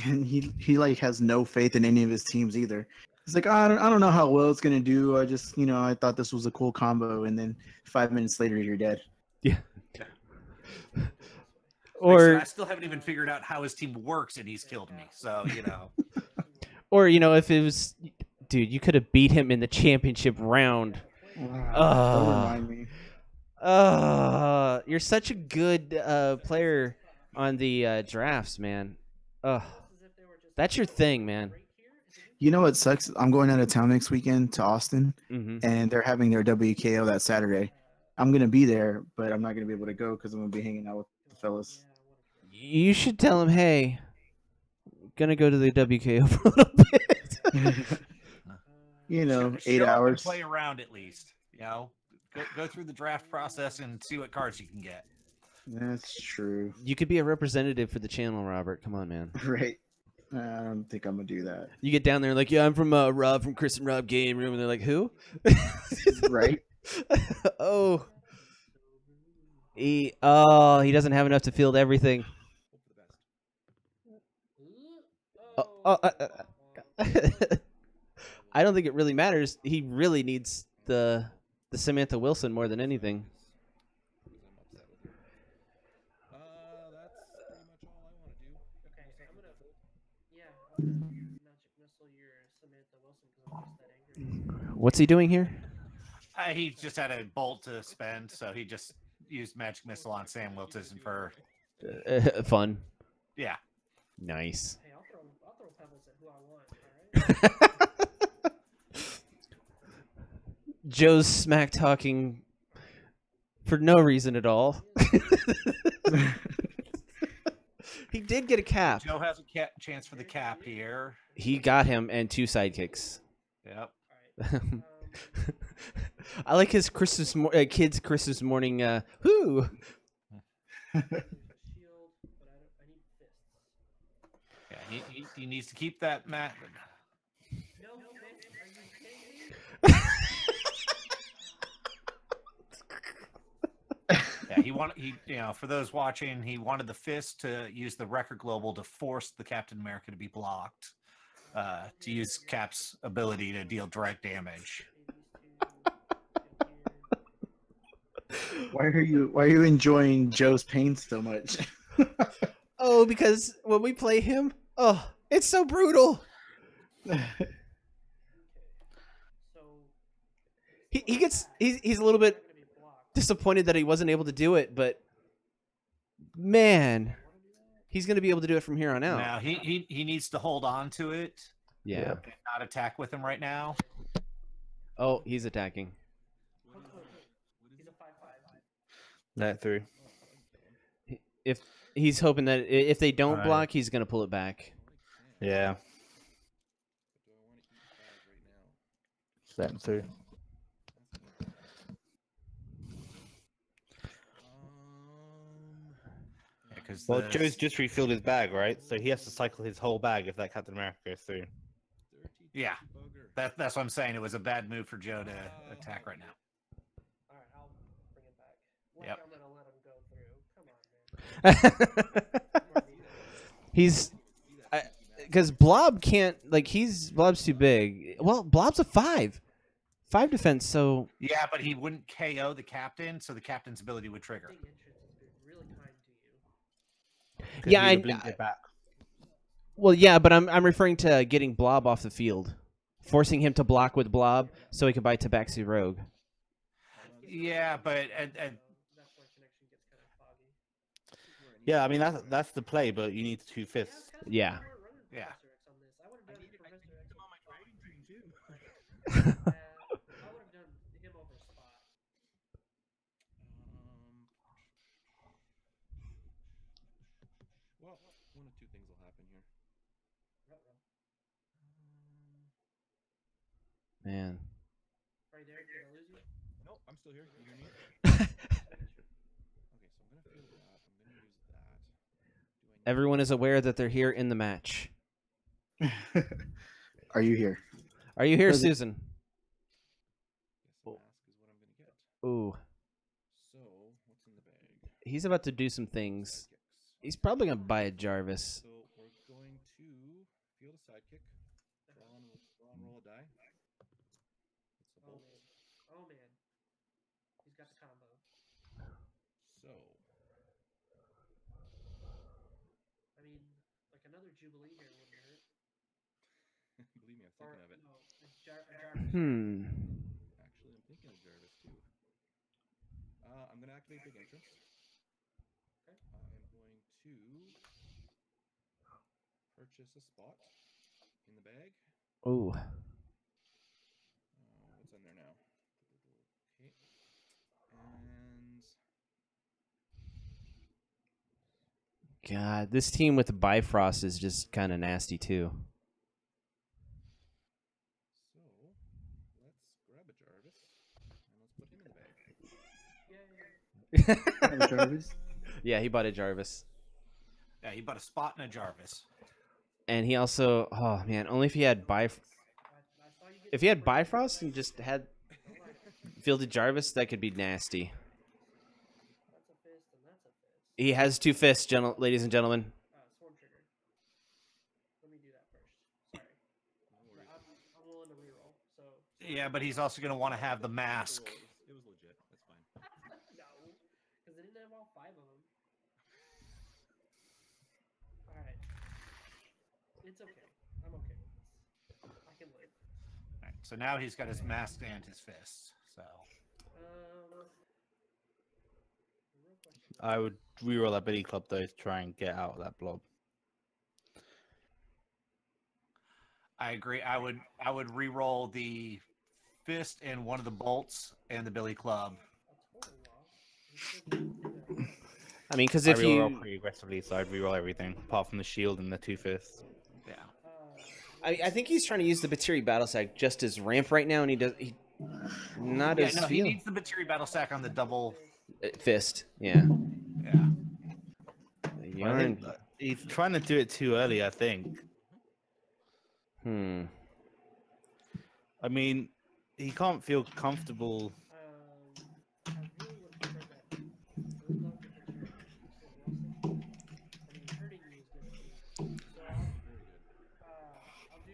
And he like has no faith in any of his teams either. He's like, I don't know how well it's gonna do. I just, I thought this was a cool combo, and then 5 minutes later, you're dead. Yeah. Or I still haven't even figured out how his team works, and he's killed me. So Or if it was, dude, you could have beat him in the championship round. Don't remind me. You're such a good player on the drafts, man. That's your thing, man. You know what sucks? I'm going out of town next weekend to Austin, Mm-hmm. and they're having their WKO that Saturday. I'm gonna be there, but I'm not gonna be able to go because I'm gonna be hanging out with the fellas. You should tell him, hey, gonna go to the WKO for a little bit. 8 hours. Play around at least. Go through the draft process and see what cards you can get. That's true. You could be a representative for the channel, Robert. Come on, man. Right. I don't think I'm gonna do that. You get down there like, yeah, I'm from Rob from Chris and Rob Game Room, and they're like, who? Right. Oh. He doesn't have enough to field everything. I don't think it really matters. He really needs the Samantha Wilson more than anything. What's he doing here? He just had a bolt to spend, so he just used Magic Missile on Sam Wilson for fun. Yeah. Nice. Hey, I'll throw pebbles at who I want. All right. Joe's smack talking for no reason at all. He did get a cap. Joe has a chance for the cap here. He got him and 2 sidekicks. Yep. I like his kids' Christmas morning. Whoo! Yeah, he needs to keep that mat. Yeah, for those watching, he wanted the fist to use the record global to force the Captain America to be blocked, to use Cap's ability to deal direct damage. Why are you enjoying Joe's pain so much? Oh, because when we play him, it's so brutal. He's a little bit disappointed that he wasn't able to do it, but man, he's going to be able to do it from here on out. Now he needs to hold on to it. Yeah. And not attack with him right now. Oh, he's attacking. That through. If he's hoping that if they don't block, he's going to pull it back. Yeah. That through. Well, Joe's just refilled his bag, right? So he has to cycle his whole bag if that Captain America goes through. Yeah, that's what I'm saying. It was a bad move for Joe to attack right now. All right, I'll bring him back. I'm gonna let him go through. Come on, man. He's because Blob can't Blob's too big. Well, Blob's a 5 defense, so yeah, but he wouldn't KO the captain, so the captain's ability would trigger. Yeah, I blinked it back. Well, yeah, but I'm referring to getting Blob off the field, forcing him to block with Blob so he could buy Tabaxi Rogue. Yeah, but That's where connection gets kind of foggy. Yeah, I mean that's the play, but you need 2/5. Yeah. Yeah. On this. I would have done Professor X on my trading dream too. I would have done him over Spot. Well, one of two things will happen here. Man. Are you there? Did I lose you? No, I'm still here. You hear me? Okay, so I'm gonna field that. I'm gonna use that. Everyone is aware that they're here in the match. Are you here? Are you here, Does it- Susan? Guess mask is what I'm gonna get. Ooh. So, what's in the bag? He's about to do some things. Sidekicks. He's probably going to buy a Jarvis. So we're going to field a sidekick. Draw and roll a die. It's a bolt. Oh man. He's got the combo. So I mean, like another Jubilee here wouldn't hurt. believe me, I'm thinking of it. No, a Jarvis. Actually, I'm thinking of Jarvis too. I'm gonna activate big entrance. Okay. I am going to purchase a spot in the bag. Ooh. What's in there now? Okay. And God, this team with the Bifrost is just kind of nasty, too. so let's grab a Jarvis and let's put him in the bag. Jarvis? Yeah, he bought a Jarvis. Yeah, he bought a Spot and a Jarvis. And he also, oh man, only if he had if he had Bifrost and just had fielded Jarvis, that could be nasty. That's a fist and that's a fist. He has 2 fists, ladies and gentlemen. Swarm trigger. Let me do that first. Sorry. I'm willing to reroll. So. Yeah, but he's also going to want to have the mask. It was legit. That's fine. No, because they didn't have all 5 of them. All right. It's okay. I'm okay with this. I can live. All right, so now he's got his mask and his fists. So the real question is, I would reroll that Billy Club though to try and get out of that blob. I agree. I would re-roll the fist and one of the bolts and the Billy Club. a total loss. He still didn't do that. I mean, because I if reroll you, pretty aggressively, so I'd reroll everything apart from the shield and the 2 fists. Yeah. I think he's trying to use the Batiri Battle Sack just as ramp right now, and he not Yeah, as no, he field. needs the Battery Battle Sack on the double. Fist. Yeah. Yeah. I think he's trying to do it too early, I think. Hmm. I mean, he can't feel comfortable. I really would have preferred that. I would love the picture of Wilson. I mean, hurting you is good too. So I'll do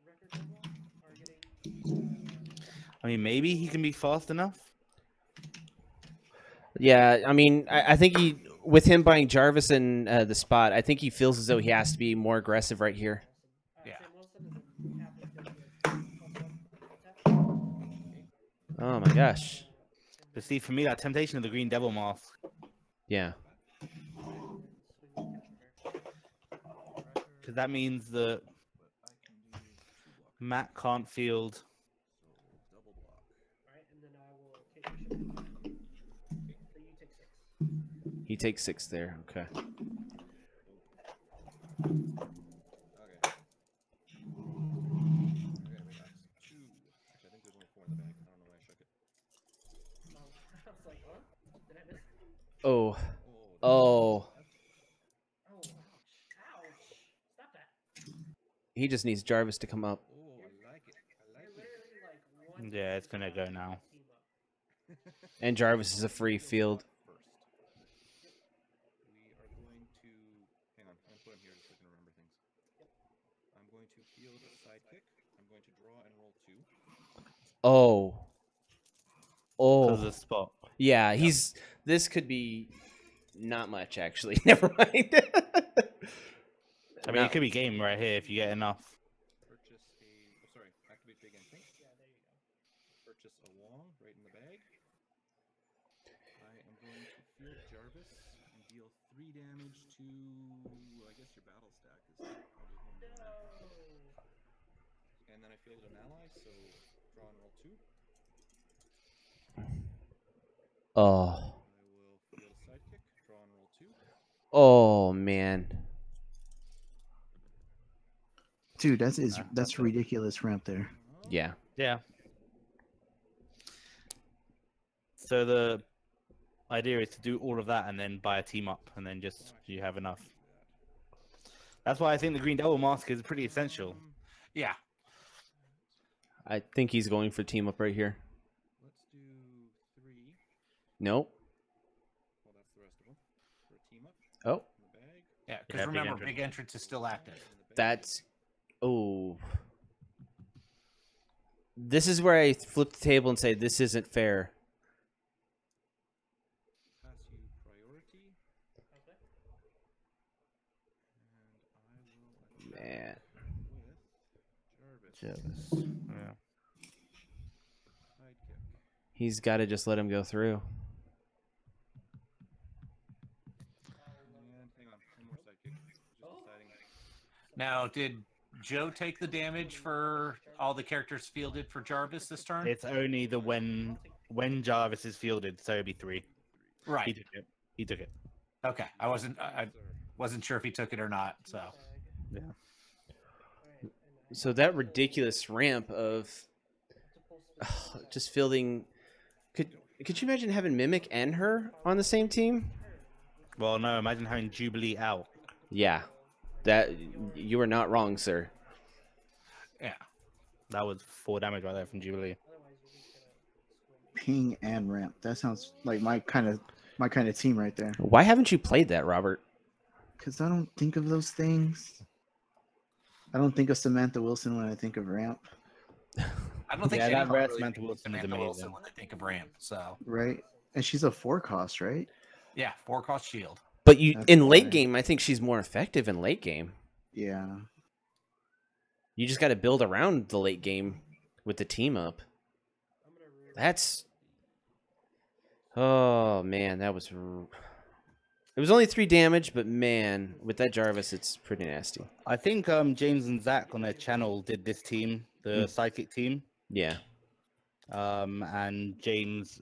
record level or getting. I mean, maybe he can be fast enough. Yeah, I mean, I think he, with him buying Jarvis and the spot, I think he feels as though he has to be more aggressive right here. Yeah. Sam Wilson and then Kaplan's gonna be a +1 attack. Oh my gosh. But see, for me, that temptation of the Green Devil mask. Yeah. Because that means that Matt can't field. Alright, and then I will take Bishop. So you take 6. He takes 6 there. Okay. Okay. Okay, wait, that's 2. Actually, I think there's only 4 in the bag. I don't know why I shook it. I was like, huh? Did I miss? Oh. Oh. Oh, ouch. Ouch. Stop that. He just needs Jarvis to come up. Oh, I like it. I like You're it. literally like one. Yeah, it's gonna go now. team up. And Jarvis is a free field. First. We are going to hang on. I'm gonna put him here just so I can remember things. I'm going to field a sidekick. I'm going to draw and roll 2. Oh. Because of Oh. the spot. Yeah, he's. This could be. Not much, actually. Never mind. I mean, it could be game right here if you get enough. Purchase a. Oh, sorry. Activate big instinct. Yeah, there you go. Purchase a wall right in the bag. I am going to field Jarvis and deal 3 damage to. I guess your battle stack is probably him. And then I fielded an ally, so draw and roll 2. Oh. I will field a sidekick, draw and roll 2. Oh, man. Dude, that's ridiculous ramp there. Yeah. Yeah. So the idea is to do all of that and then buy a team up, and then just you have enough. That's why I think the Green Devil Mask is pretty essential. Yeah. I think he's going for team up right here. Let's do 3. Nope. Well, that's the rest of them. For a team up. Oh. In the bag. Yeah, because Yeah, big remember, entrance. big entrance is still active. In the bag. That's... Oh. This is where I flip the table and say, this isn't fair. Pass you priority. Okay. And I will Man. attack with Jarvis. Yeah. Sidekick. He's got to just let him go through. And hang on, one more sidekick. Just deciding. Now, did Joe take the damage for all the characters fielded for Jarvis this turn? It's only the when Jarvis is fielded, so it'd be 3. He Right. took it. He took it. Okay. I wasn't sure if he took it or not. So Yeah. So that ridiculous ramp of just fielding... Could you imagine having Mimic and her on the same team? Well, no. Imagine having Jubilee out. Yeah. That... You are not wrong, sir. yeah. That was 4 damage right there from Jubilee. Ping and ramp. That sounds like my kind of team right there. Why haven't you played that, Robert? Because I don't think of those things. I don't think of Samantha Wilson when I think of ramp. I don't think Yeah, that anyone red really Samantha thinks Wilson is Samantha Wilson amazing. when they think of ramp. So Right? And she's a 4 cost, right? yeah, 4 cost shield. But you That's in late why. game, I think she's more effective in late game. Yeah. You just got to build around the late game with the team up. That's... Oh, man, that was... It was only 3 damage, but man, with that Jarvis, it's pretty nasty. I think James and Zach on their channel did this team, the psychic team. Yeah. And James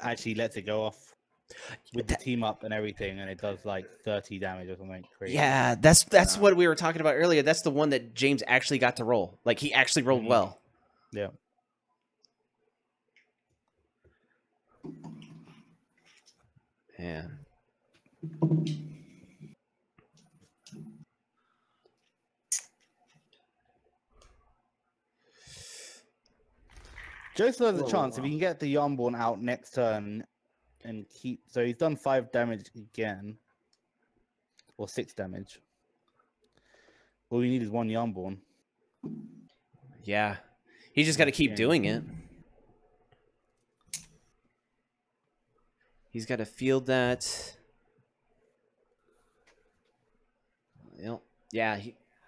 actually lets it go off with the team up and everything, and it does like 30 damage or something crazy. Yeah, that's what we were talking about earlier. That's the one that James actually got to roll. Like, he actually rolled well. Yeah. Man. Joe still has a chance if he can get the Yarnborn out next turn and keep. So he's done 5 damage again, or 6 damage. All you need is 1 Yarnborn. Yeah. He just got to keep doing it. He's got to field that. Yep. Yeah.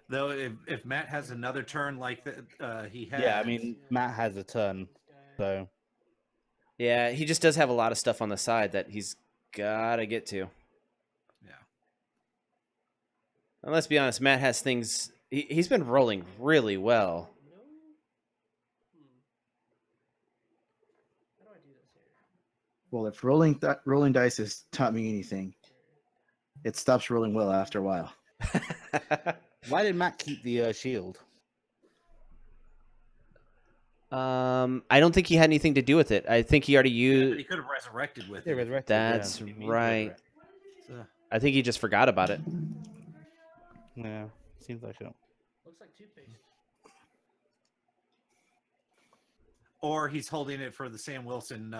Though if Matt has another turn like that, he has. Yeah, I mean Matt has a turn, so Yeah, he just does have a lot of stuff on the side that he's got to get to. Yeah. And let's be honest, Matt has things... He's been rolling really well. Well, if rolling dice has taught me anything, it stops rolling well after a while. why did Matt keep the shield? I don't think he had anything to do with it. I think he already Yeah, used... but he could have resurrected with Yeah, it. resurrected, That's yeah. right. So, I think he just forgot about it. Yeah, seems like it. Looks like toothpaste. or he's holding it for the Sam Wilson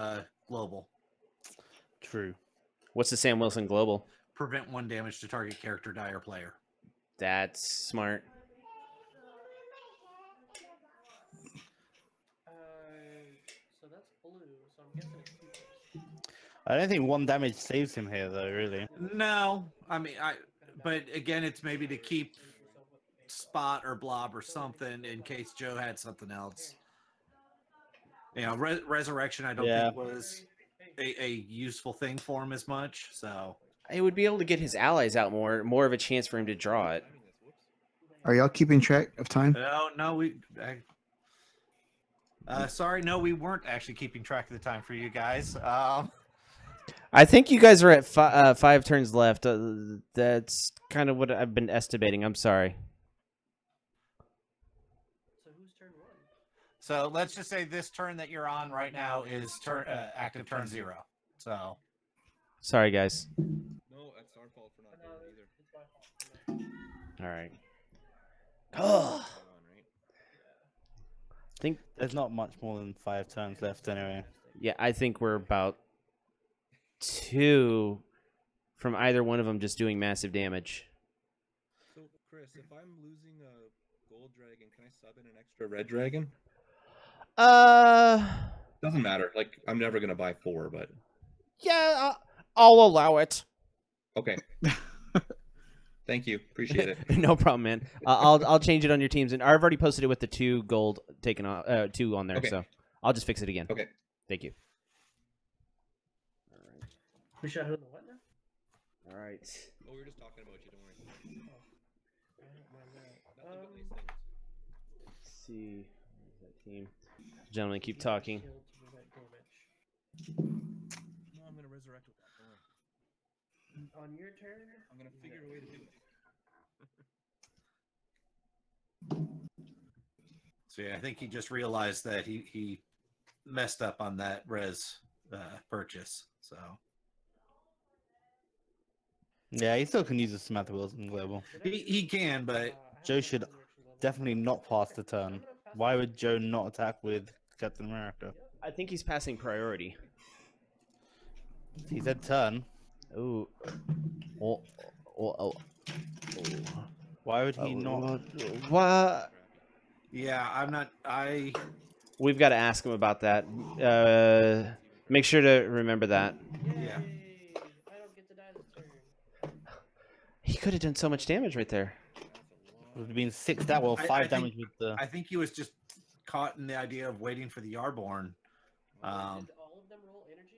global. True. What's the Sam Wilson Global? Prevent 1 damage to target character, die, or player. That's smart. So that's blue. So I'm guessing it's toothpaste. I don't think 1 damage saves him here, though. Really. No, I mean, but again, it's maybe to keep Spot or Blob or something in case Joe had something else. You know, Resurrection, I don't think was a useful thing for him as much. So He would be able to get his allies out more of a chance for him to draw it. Are y'all keeping track of time? no, sorry, no, we weren't actually keeping track of the time for you guys. I think you guys are at 5 turns left. That's kind of what I've been estimating. I'm sorry. So who's turn 1? So let's just say this turn that you're on right now is active turn 0. So Sorry, guys. No, that's our fault for not doing it either. It's my fault. All right. Oh. I think There's not much more than 5 turns left anyway. yeah, I think we're about 2 from either one of them just doing massive damage. So, Chris, if I'm losing a gold dragon, can I sub in an extra red dragon? Doesn't matter. Like, I'm never gonna buy 4, but yeah, I'll allow it. okay. Thank you. Appreciate it. No problem, man. I'll change it on your teams, and I've already posted it with the 2 gold taken off, 2 on there, Okay. so I'll just fix it again. Okay. Thank you. We shot who in the what now? All right. Oh, we were just talking about you. Don't worry. I don't mind that. Nothing but nice things. Let's see. Where's that team? Gentlemen, keep talking. Shield to prevent damage. No, I'm gonna resurrect with that. Don't worry. On your turn, I'm gonna figure a way to do it. So yeah, I think he just realized that he messed up on that res purchase. So Yeah, he still can use the Samantha Wilson global. he can, but Joe should definitely not pass the turn. Why would Joe not attack with Captain America? I think he's passing priority. He said turn. Ooh. Oh. Why would he not? What? yeah, I'm not. We've got to ask him about that. Make sure to remember that. Yeah. Yay! I don't get to die this turn. He could have done so much damage right there. It would have been 6 that well, 5 damage with the. I think he was just caught in the idea of waiting for the Yarborn. Did all of them roll energy?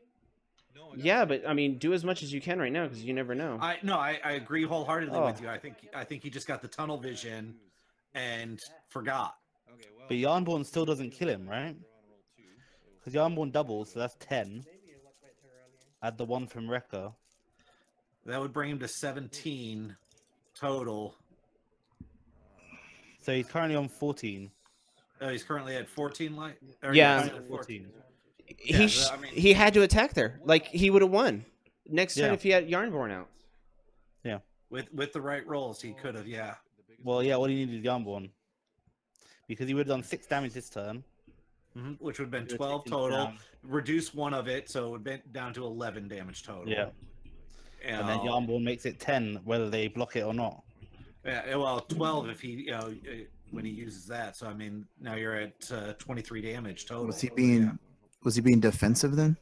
No, Yeah, but I mean, do as much as you can right now because you never know. I agree wholeheartedly Oh. with you. I think he just got the tunnel vision and forgot. Okay, well, But Yarnborn still doesn't kill him, right? Because Yarnborn doubles, so that's 10. Maybe your luck might turn around here. Add the 1 from Rekka. That would bring him to 17 total. So he's currently on 14. He's currently at 14 light. Yeah. 14. He so, I mean- he had to attack there. Like he would have won next turn Yeah. if he had Yarnborn out. With the right rolls, he could have. Yeah. Well, yeah, all he needed is Yarnborn. Because he would have done 6 damage this turn. Which would have been He would've 12 taken total. down. Reduce 1 of it, so it would be down to 11 damage total. Yeah. And then Um, Yarnborn makes it 10, whether they block it or not. Yeah, well, 12 if he, when he uses that. So I mean, now you're at 23 damage total. Was he being defensive then?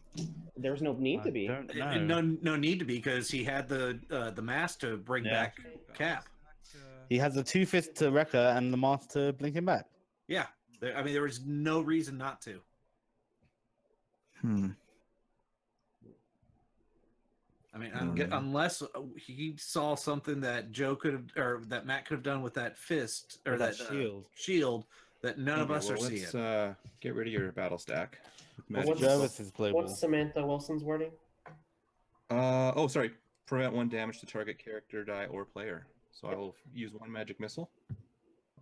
There was no need to be. Don't Yeah. know. No need to be because he had the mask to bring Yeah. back Cap. He has the 2 fists to Rekka and the mask to blink him back. Yeah, I mean, there was no reason not to. I mean, unless he saw something that Joe could have, or that Matt could have done with that fist or With that that shield. shield that none of okay, us are seeing. let's get rid of your battle stack. Well, Magic what's- Jarvis is global. What's Samantha Wilson's wording? Oh, sorry. Prevent 1 damage to target character, die, or player. So I will use 1 magic missile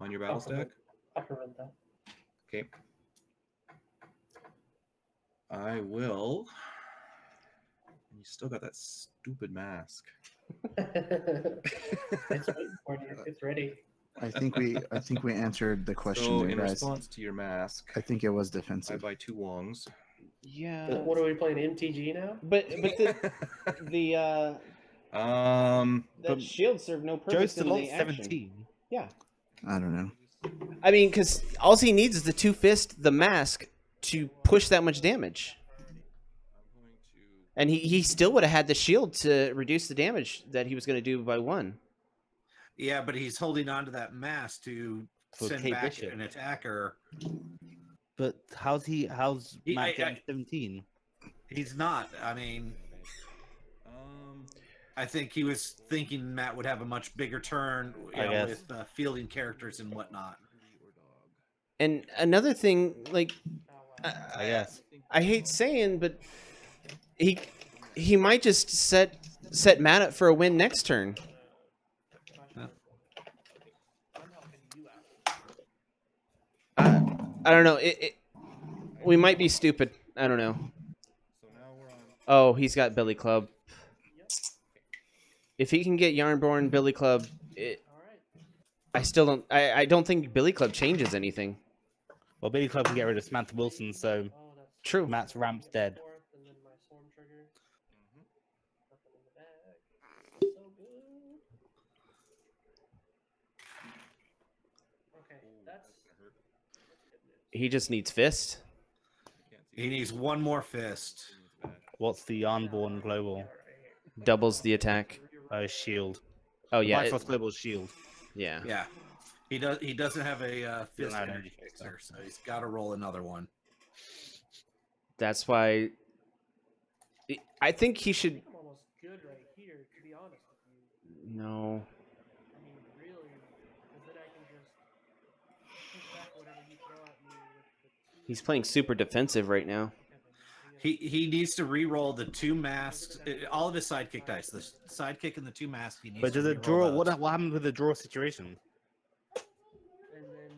on your battle stack. I'll prevent that. Okay. I will. You still got that stupid mask. It's waiting for you. It's ready. I think we answered the question So there, in guys. response to your mask, I think it was I defensive. buy 2 Wongs. Yeah. What are we playing? MTG now? But the that shield served no Joe's purpose in still on the action. 17. Yeah. I don't know. I mean, because all he needs is the 2 fist, the mask to push that much damage. And he still would have had the shield to reduce the damage that he was going to do by 1. Yeah, but he's holding on to that mask to send Kate back Bishop. an attacker. But how's Matt getting 17? He's not. I mean, I think he was thinking Matt would have a much bigger turn, with fielding characters and whatnot. And another thing, like, I guess. I hate saying, but he might just set Matt up for a win next turn. I don't know. We might be stupid. I don't know. Oh, he's got Billy Club. If he can get Yarnborn, Billy Club, I still don't. I don't think Billy Club changes anything. Well, Billy Club can get rid of Samantha Wilson, so true. Matt's ramp's dead. He just needs fist. He needs one more fist. What's the Yarnborn global? Doubles the attack. Shield. Oh yeah. Bifrost global shield. Yeah. Yeah. He doesn't have a fist energy fixer, so he's got to roll another one. That's why I think he should. I'm almost good right here, to be honest with you. No. I mean, really, because then I can just push back whatever you throw at me with the He's playing super defensive right now. He needs to re-roll the 2 masks, all of his sidekick dice, the sidekick and the 2 masks. He needs But does to it draw? re-roll those. What happened with the draw situation? And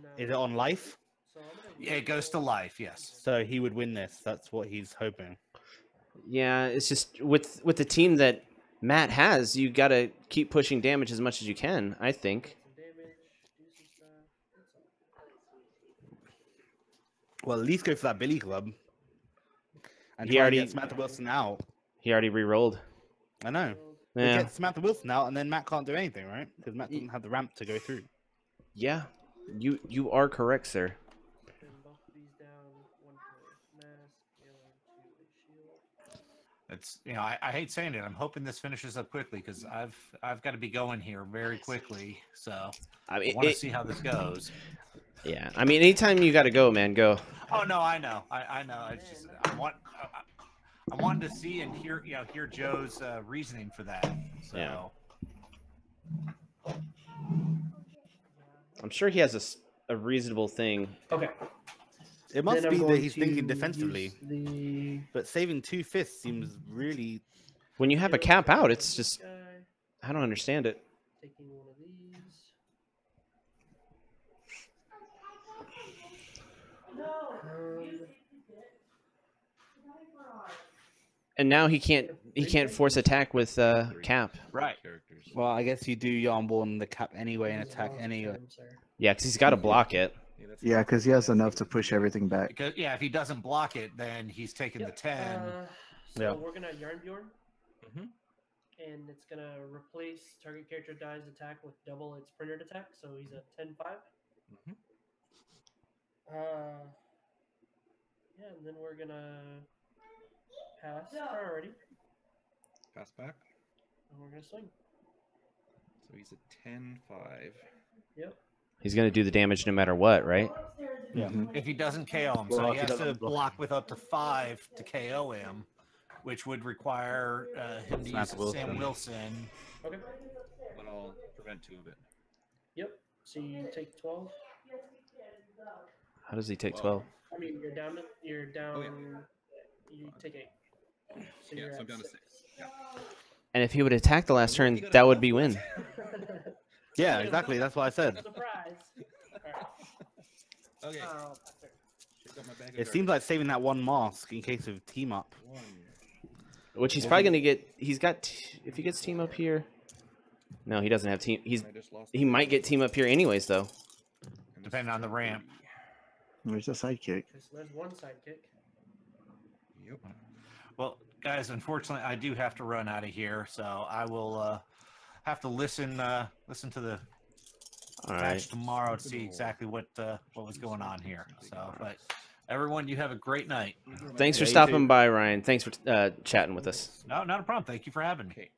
then, Is it on life? so I'm gonna Yeah, it goes to life. Yes. So he would win this. That's what he's hoping. Yeah, it's just with the team that Matt has, you got to keep pushing damage as much as you can, I think. some damage, do some stuff. Well, at least go for that Billy Club. And He try already- and get Samantha Wilson out. He already re-rolled. I know. Yeah. Get Samantha Wilson out, and then Matt can't do anything, right? Because Matt doesn't have the ramp to go through. Yeah. You are correct, sir. Then both of these down, one for mask, the other one to a shield. It's I hate saying it. I'm hoping this finishes up quickly because I've got to be going here very quickly. So I mean, I want to see how this goes. Yeah. I mean, anytime you got to go, man, go. Oh no, I know. I know. It's just I wanted to see and hear hear Joe's reasoning for that. So Yeah. I'm sure he has a reasonable thing. Okay. It must Then be I'm that going he's to thinking defensively. use the But saving 2 fists seems really... When you have a cap out, it's just guy, I don't understand it. taking one of these. And now he can't force attack with cap. right. Well, I guess you do Yarnborn the cap anyway and attack anyway. Yeah, because he's got to block it. Yeah, because he has enough to push everything back. Because if he doesn't block it, then he's taking the 10. So Yeah. we're gonna Yarn Bjorn, Mhm. and it's gonna replace target character dies attack with double its printed attack, so he's at 10-5. Mhm. Yeah, and then we're gonna pass priority, Pass back. and we're gonna swing. So he's a 10-5. Yep. He's gonna do the damage no matter what, right? Yeah. If he doesn't KO him, Well, so if he he has to doesn't block block with up to 5 to KO him, which would require him to use Samantha Wilson. Sam Wilson. Okay. But I'll prevent 2 of it. Yep. So you take 12. How does he take 12? I mean, you're down. You're down. Oh, yeah. You take 8. So Yeah, you're so I'm at down to 6. 6. Yeah. And if he would attack the last turn, that would be win. Yeah, exactly. That's what I said. Surprise. Alright. Okay. There. Check out my bag of It cards. seems like saving that 1 mask in case of team up. 1. Which he's probably gonna get. He's got. If he gets team up here. No, he doesn't have team. I just lost He might get team up here anyways, though. and Depending on the ramp. Where's the sidekick? Okay, so there's one sidekick. Yep. Well, guys, unfortunately, I do have to run out of here, so I will have to listen to the All match right. tomorrow to see exactly what was going on here. So, but Everyone, you have a great night. Thanks for Yeah, you stopping too. by, Ryan. Thanks for chatting with us. No, not a problem. Thank you for having me. Okay.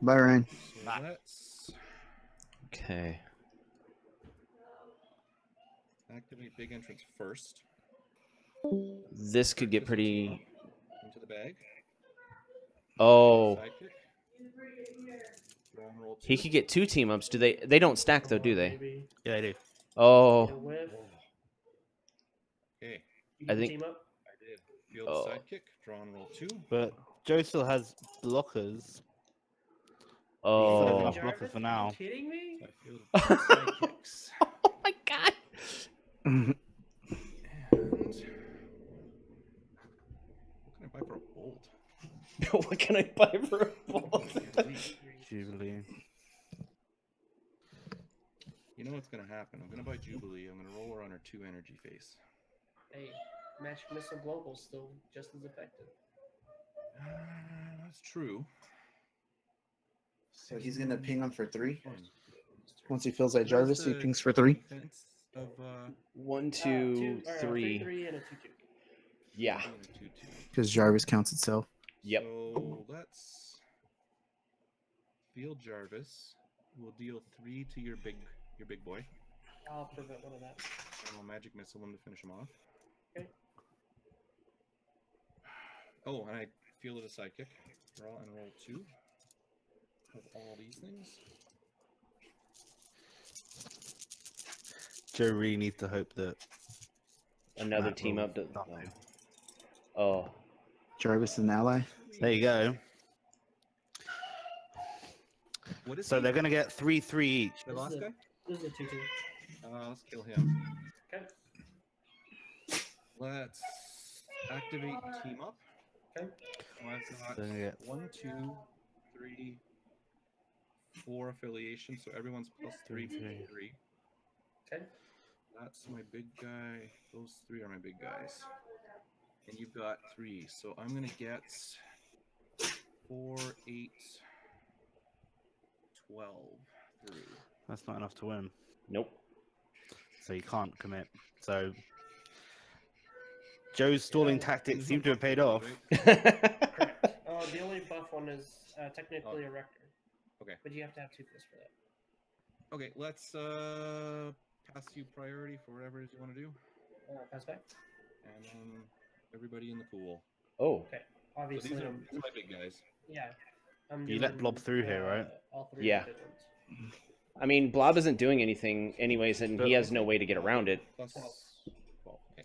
Bye, Ryan. So Bye. let's Okay. activate big entrance first. This could get pretty. Into the bag. Oh, Sidekick. Draw and roll 2. he could get 2 team ups. Do they? They don't stack though, do they? Maybe. Yeah, I do. Get a Oh, whiff. Okay. You I get the think- team up. I did. Field Oh. sidekick. Draw and roll 2. But Joe still has blockers. oh. enough Jarvis, blockers for Are now. you kidding me? So I fielded 2 sidekicks. Oh my god. And what can I buy for a bolt? What can I buy for a ball? Jubilee. You know what's gonna happen? I'm gonna buy Jubilee. I'm gonna roll her on her 2 energy face. Hey, Magic Missile Global's still just as effective. That's true. So he's gonna ping on for 3. Fine. Once he feels like Where's Jarvis, he the pings for 3. defense of 1, 2, 3. 3 and a 2-2. Yeah. 2-2. Because Jarvis counts itself. Yep. So let's field Jarvis. We'll deal 3 to your big boy. I'll prevent one of that. And we'll magic missile him to finish him off. Okay. Oh, and I fielded a sidekick. Draw and roll 2 of all these things. Joe really needs to hope that Another Matt team will up. To, stop him. oh. Jarvis is an ally. There you go. What is So he? they're gonna get 3/3 each. The last guy? This is a 2-2. Let's kill him. Okay. Let's activate team up. Okay. So I've got They're gonna get 1, 2, 3, 4 affiliations, so everyone's plus 3 for 3. Okay. That's my big guy. Those 3 are my big guys. And you've got 3, so I'm gonna get 4, 8, 12 through. That's not enough to win. Nope. So you can't commit. So Joe's stalling tactics seem to have paid off. Correct. Oh, the only buff one is technically a Rector. Okay. But you have to have 2 fists for that. Okay, let's pass you priority for whatever it is you want to do, Pass back. and then everybody in the pool. Oh. Okay. So Obviously, these are my big guys. yeah. I'm You let doing, Blob through here, right? All 3 Yeah. of the big ones. I mean, Blob isn't doing anything anyways, and he has no way to get around it. Plus 12. Okay.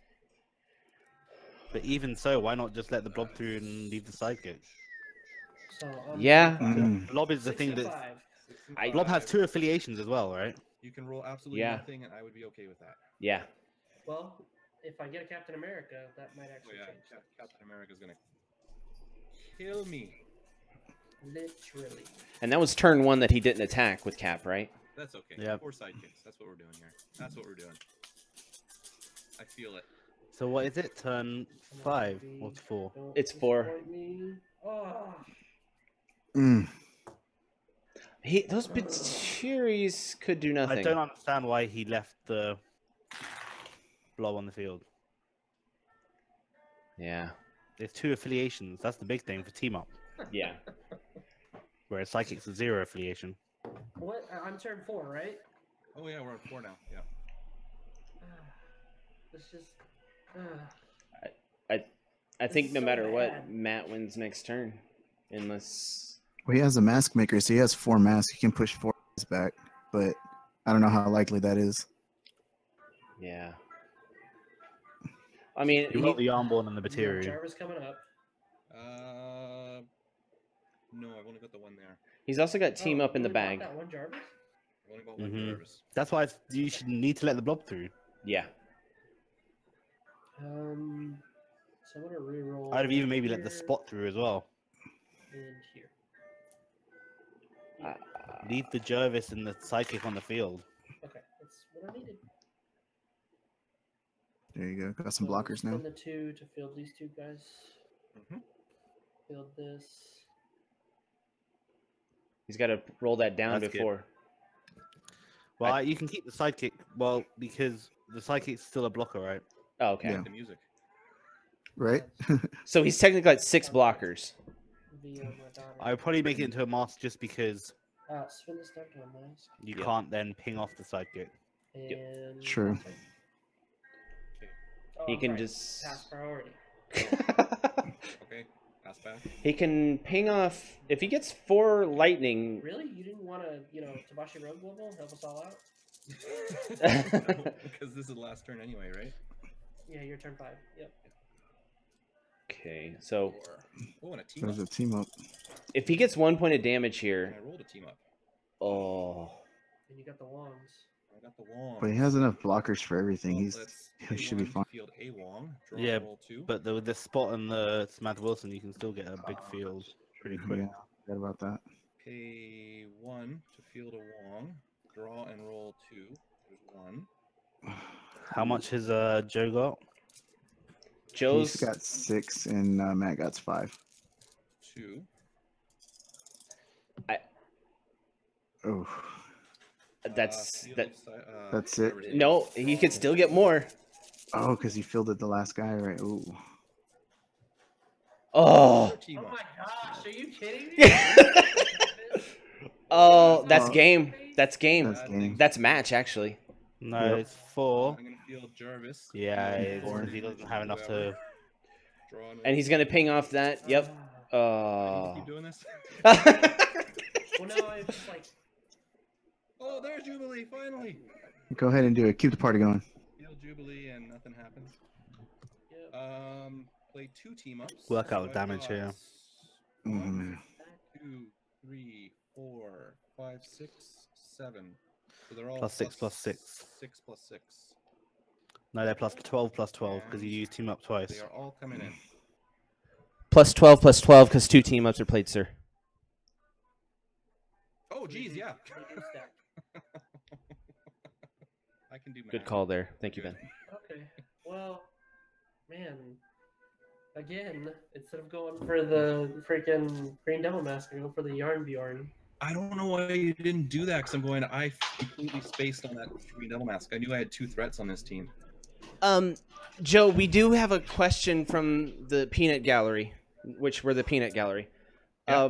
But even so, why not just let the blob through and leave the sidekick? So, Yeah. Blob is the 6 thing and that 5. Blob has 2 affiliations as well, right? You can roll absolutely Yeah. nothing, and I would be okay with that. Yeah. Well, if I get a Captain America, that might Oh actually yeah, change. things. Captain America's gonna kill me. Literally. And that was turn 1 that he didn't attack with Cap, right? That's okay. Yeah. 4 sidekicks. That's what we're doing here. That's what we're doing. I feel it. So what is it? Turn 5 or 4? Don't It's 4. disappoint me. Oh, Those Bitiris could do nothing. I don't understand why he left the blob on the field. Yeah. There's 2 affiliations. That's the big thing for team up. Yeah. Whereas psychic's a 0 affiliation. what? I'm turn 4, right? Oh yeah, we're on 4 now. Yeah. It's just. I think It's no so matter what, bad. Matt wins next turn. Unless. Well, he has a mask maker, so he has 4 masks. He can push 4 back, but I don't know how likely that is. Yeah. I mean, You got the Armborn and the You have Batiri. Jarvis coming up. No, I've only got the one there. he's also got team Oh, up in you the only bought bag. That one Jarvis? I've only got one Mhm. Jarvis. That's why you should need to let the blob through. Yeah. So I'm gonna reroll. I'd have even maybe let the here spot through as well. And here. Leave the Jervis and the psychic on the field. Okay, that's what I needed. There you go. Got some So blockers now. spend the 2 to field these 2 guys. Mhm. Field this. He's got to roll that down That's good. before. Well, you can keep the sidekick. Well, because the psychic's still a blocker, right? Oh, okay. Yeah. The music. right? So he's technically got 6 blockers. Via Madonna. I would probably make it into a mask just because Spin this down to a mask. you Yep. can't then ping off the sidekick. And True. Oh, He I'm can sorry. just. Pass priority. Okay, pass back. He can ping off if he gets 4 lightning. Really? You didn't want to, Tabashi Rogue level? Help us all out? Because this is the last turn anyway, right? Yeah, your turn 5. Yep. Okay, so Oh, and a team There's up. a team up. if he gets 1 point of damage And here, I rolled a team up. oh, And you got the wands. I got the wong. But he has enough blockers for everything. Well, He let's should be A1 fine. to field a wong. Draw Yeah, roll 2. But with the spot and the Samantha Wilson, you can still get a big field pretty quick. Yeah, forgot about that. Pay 1 to field a wong. Draw and roll 2. There's 1. How much has Joe got? Joe's He's got 6 and Matt got 5. 2. Oh, that's Field that. That's it? whatever No, he could still get more. oh, because he fielded the last guy, right? Ooh. Oh, Team Oh up. my gosh, are you kidding me? oh, that's Oh. game. That's game. That's game. That's match actually. No, Yep. it's 4. I'm going to field Jarvis. Yeah, Field it's, four, he doesn't have enough to. Draw and roll. And he's gonna ping off that. Yep. I need to keep doing this. Well, no, it's just like, Oh, there's Jubilee, finally. Go ahead and do it. Keep the party going. Field Jubilee and nothing happens. yeah. Play 2 team ups. Work out So I've damage here. got Oh, 1, man. 2, 3, 4, 5, 6, 7. So they're all Plus 6, plus 6. 6 plus 6. No, they're plus 12 plus 12 because you used team up They twice. are all coming in. +12 +12 because 2 team ups are played, sir. Oh, geez, yeah. Reduce that. I can do math. Good call there. Thank you, Ben. Okay. Well, man. Again, instead of going for the freaking Green Devil Mask, I go for the Yarn Bjorn. I don't know why you didn't do that because I completely spaced on that Green Devil Mask. I knew I had 2 threats on this team. Joe, we do have a question from the Peanut Gallery, which we're the Peanut Gallery. Yeah.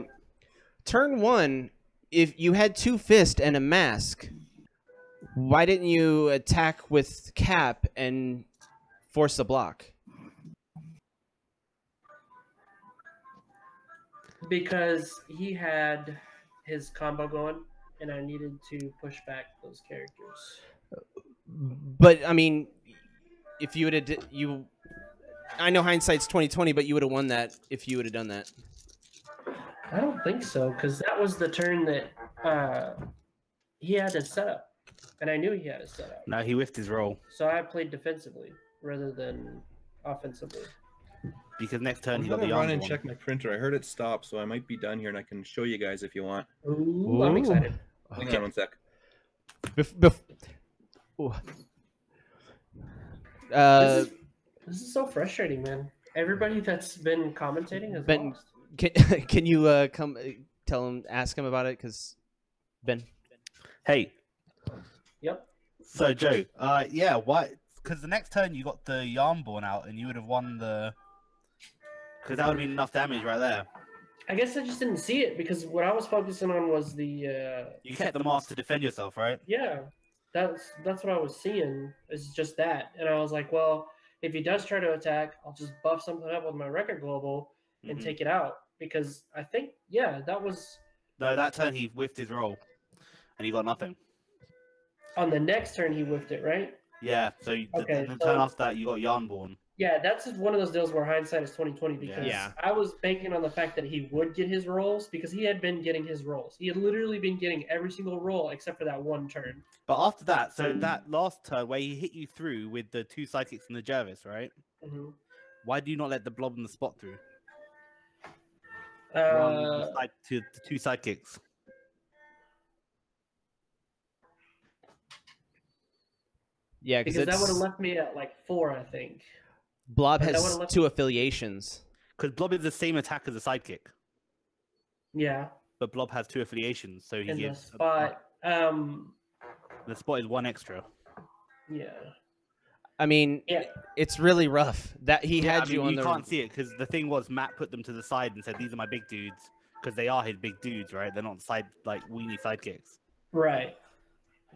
Turn 1, if you had 2 fists and a mask, why didn't you attack with Cap and force a block? Because he had his combo going, and I needed to push back those characters. But I mean, if you would have you, I know hindsight's 20/20, but you would have won that if you would have done that. I don't think so, because that was the turn that he had to set up, and I knew he had to set up. No, he whiffed his roll So I played defensively rather than offensively. because next turn I'm he got gonna the run arm and one. check my printer. I heard it stop, so I might be done here, and I can show you guys if you want. Ooh, I'm excited. Hang Okay. on 1 sec. Ooh. This is so frustrating, man. Everybody that's been commentating has Ben, lost. can you come tell him, ask him about it? Because Ben. Hey, Yep. so Joe, yeah, why? Because the next turn you got the Yarnborn out, and you would have won the. Because that would have been enough damage right there. I guess I just didn't see it because what I was focusing on was the You kept the mask to defend yourself, right? yeah. That's what I was seeing. Is just that, and I was like, well, if he does try to attack, I'll just buff something up with my record global and Mhm. take it out because I think that was No, that turn he whiffed his roll, and he got nothing. on the next turn he whiffed it, right? Yeah, so Okay, the so- turn after that you got Yarnborn. Yeah, that's just one of those deals where hindsight is 20/20 because Yeah. I was banking on the fact that he would get his rolls because he had been getting his rolls. He had literally been getting every single roll except for that one turn. But after that, so that last turn where he hit you through with the 2 sidekicks and the Jervis, right? Mm-hmm. Why do you not let the blob and the spot through? Run to the 2 sidekicks. Yeah, because that would have it's left me at like 4, I think. Blob that has would've left- 2 affiliations. Because Blob is the same attack as a sidekick, Yeah, but Blob has 2 affiliations, so he in the gets spot. the spot is 1 extra. Yeah. I mean, Yeah. it's really rough that he had I mean, you on you the. can't see it because the thing was Matt put them to the side and said these are my big dudes because they are his big dudes, right? They're not side like weenie sidekicks. Right.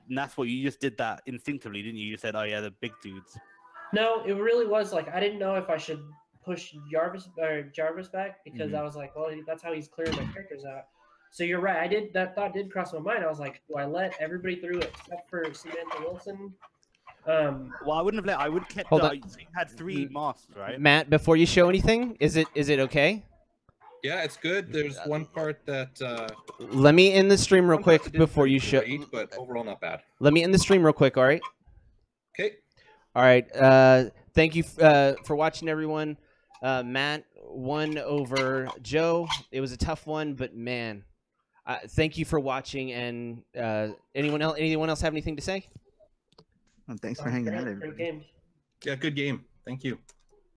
And that's what you just did that instinctively, didn't you? You said, "Oh yeah, the big dudes." No, it really was like I didn't know if I should push Jarvis back because I was like, well, that's how he's clearing my characters out. So you're right. I did that thought did cross my mind. I was like, do I let everybody through except for Samantha Wilson? Well, I wouldn't have let. I would have kept. Hold on. You had 3 masks, right? Matt, before you show anything, is it okay? Yeah, it's good. There's one part that. Let me end the stream real one part quick that didn't before you show. great, but overall not bad. Let me end the stream real quick. All right. Okay. All right. Thank you for watching, everyone. Matt won over Joe. It was a tough one, but man, thank you for watching. And anyone else have anything to say? Well, thanks for hanging out, Great everybody. game. Yeah, good game. Thank you.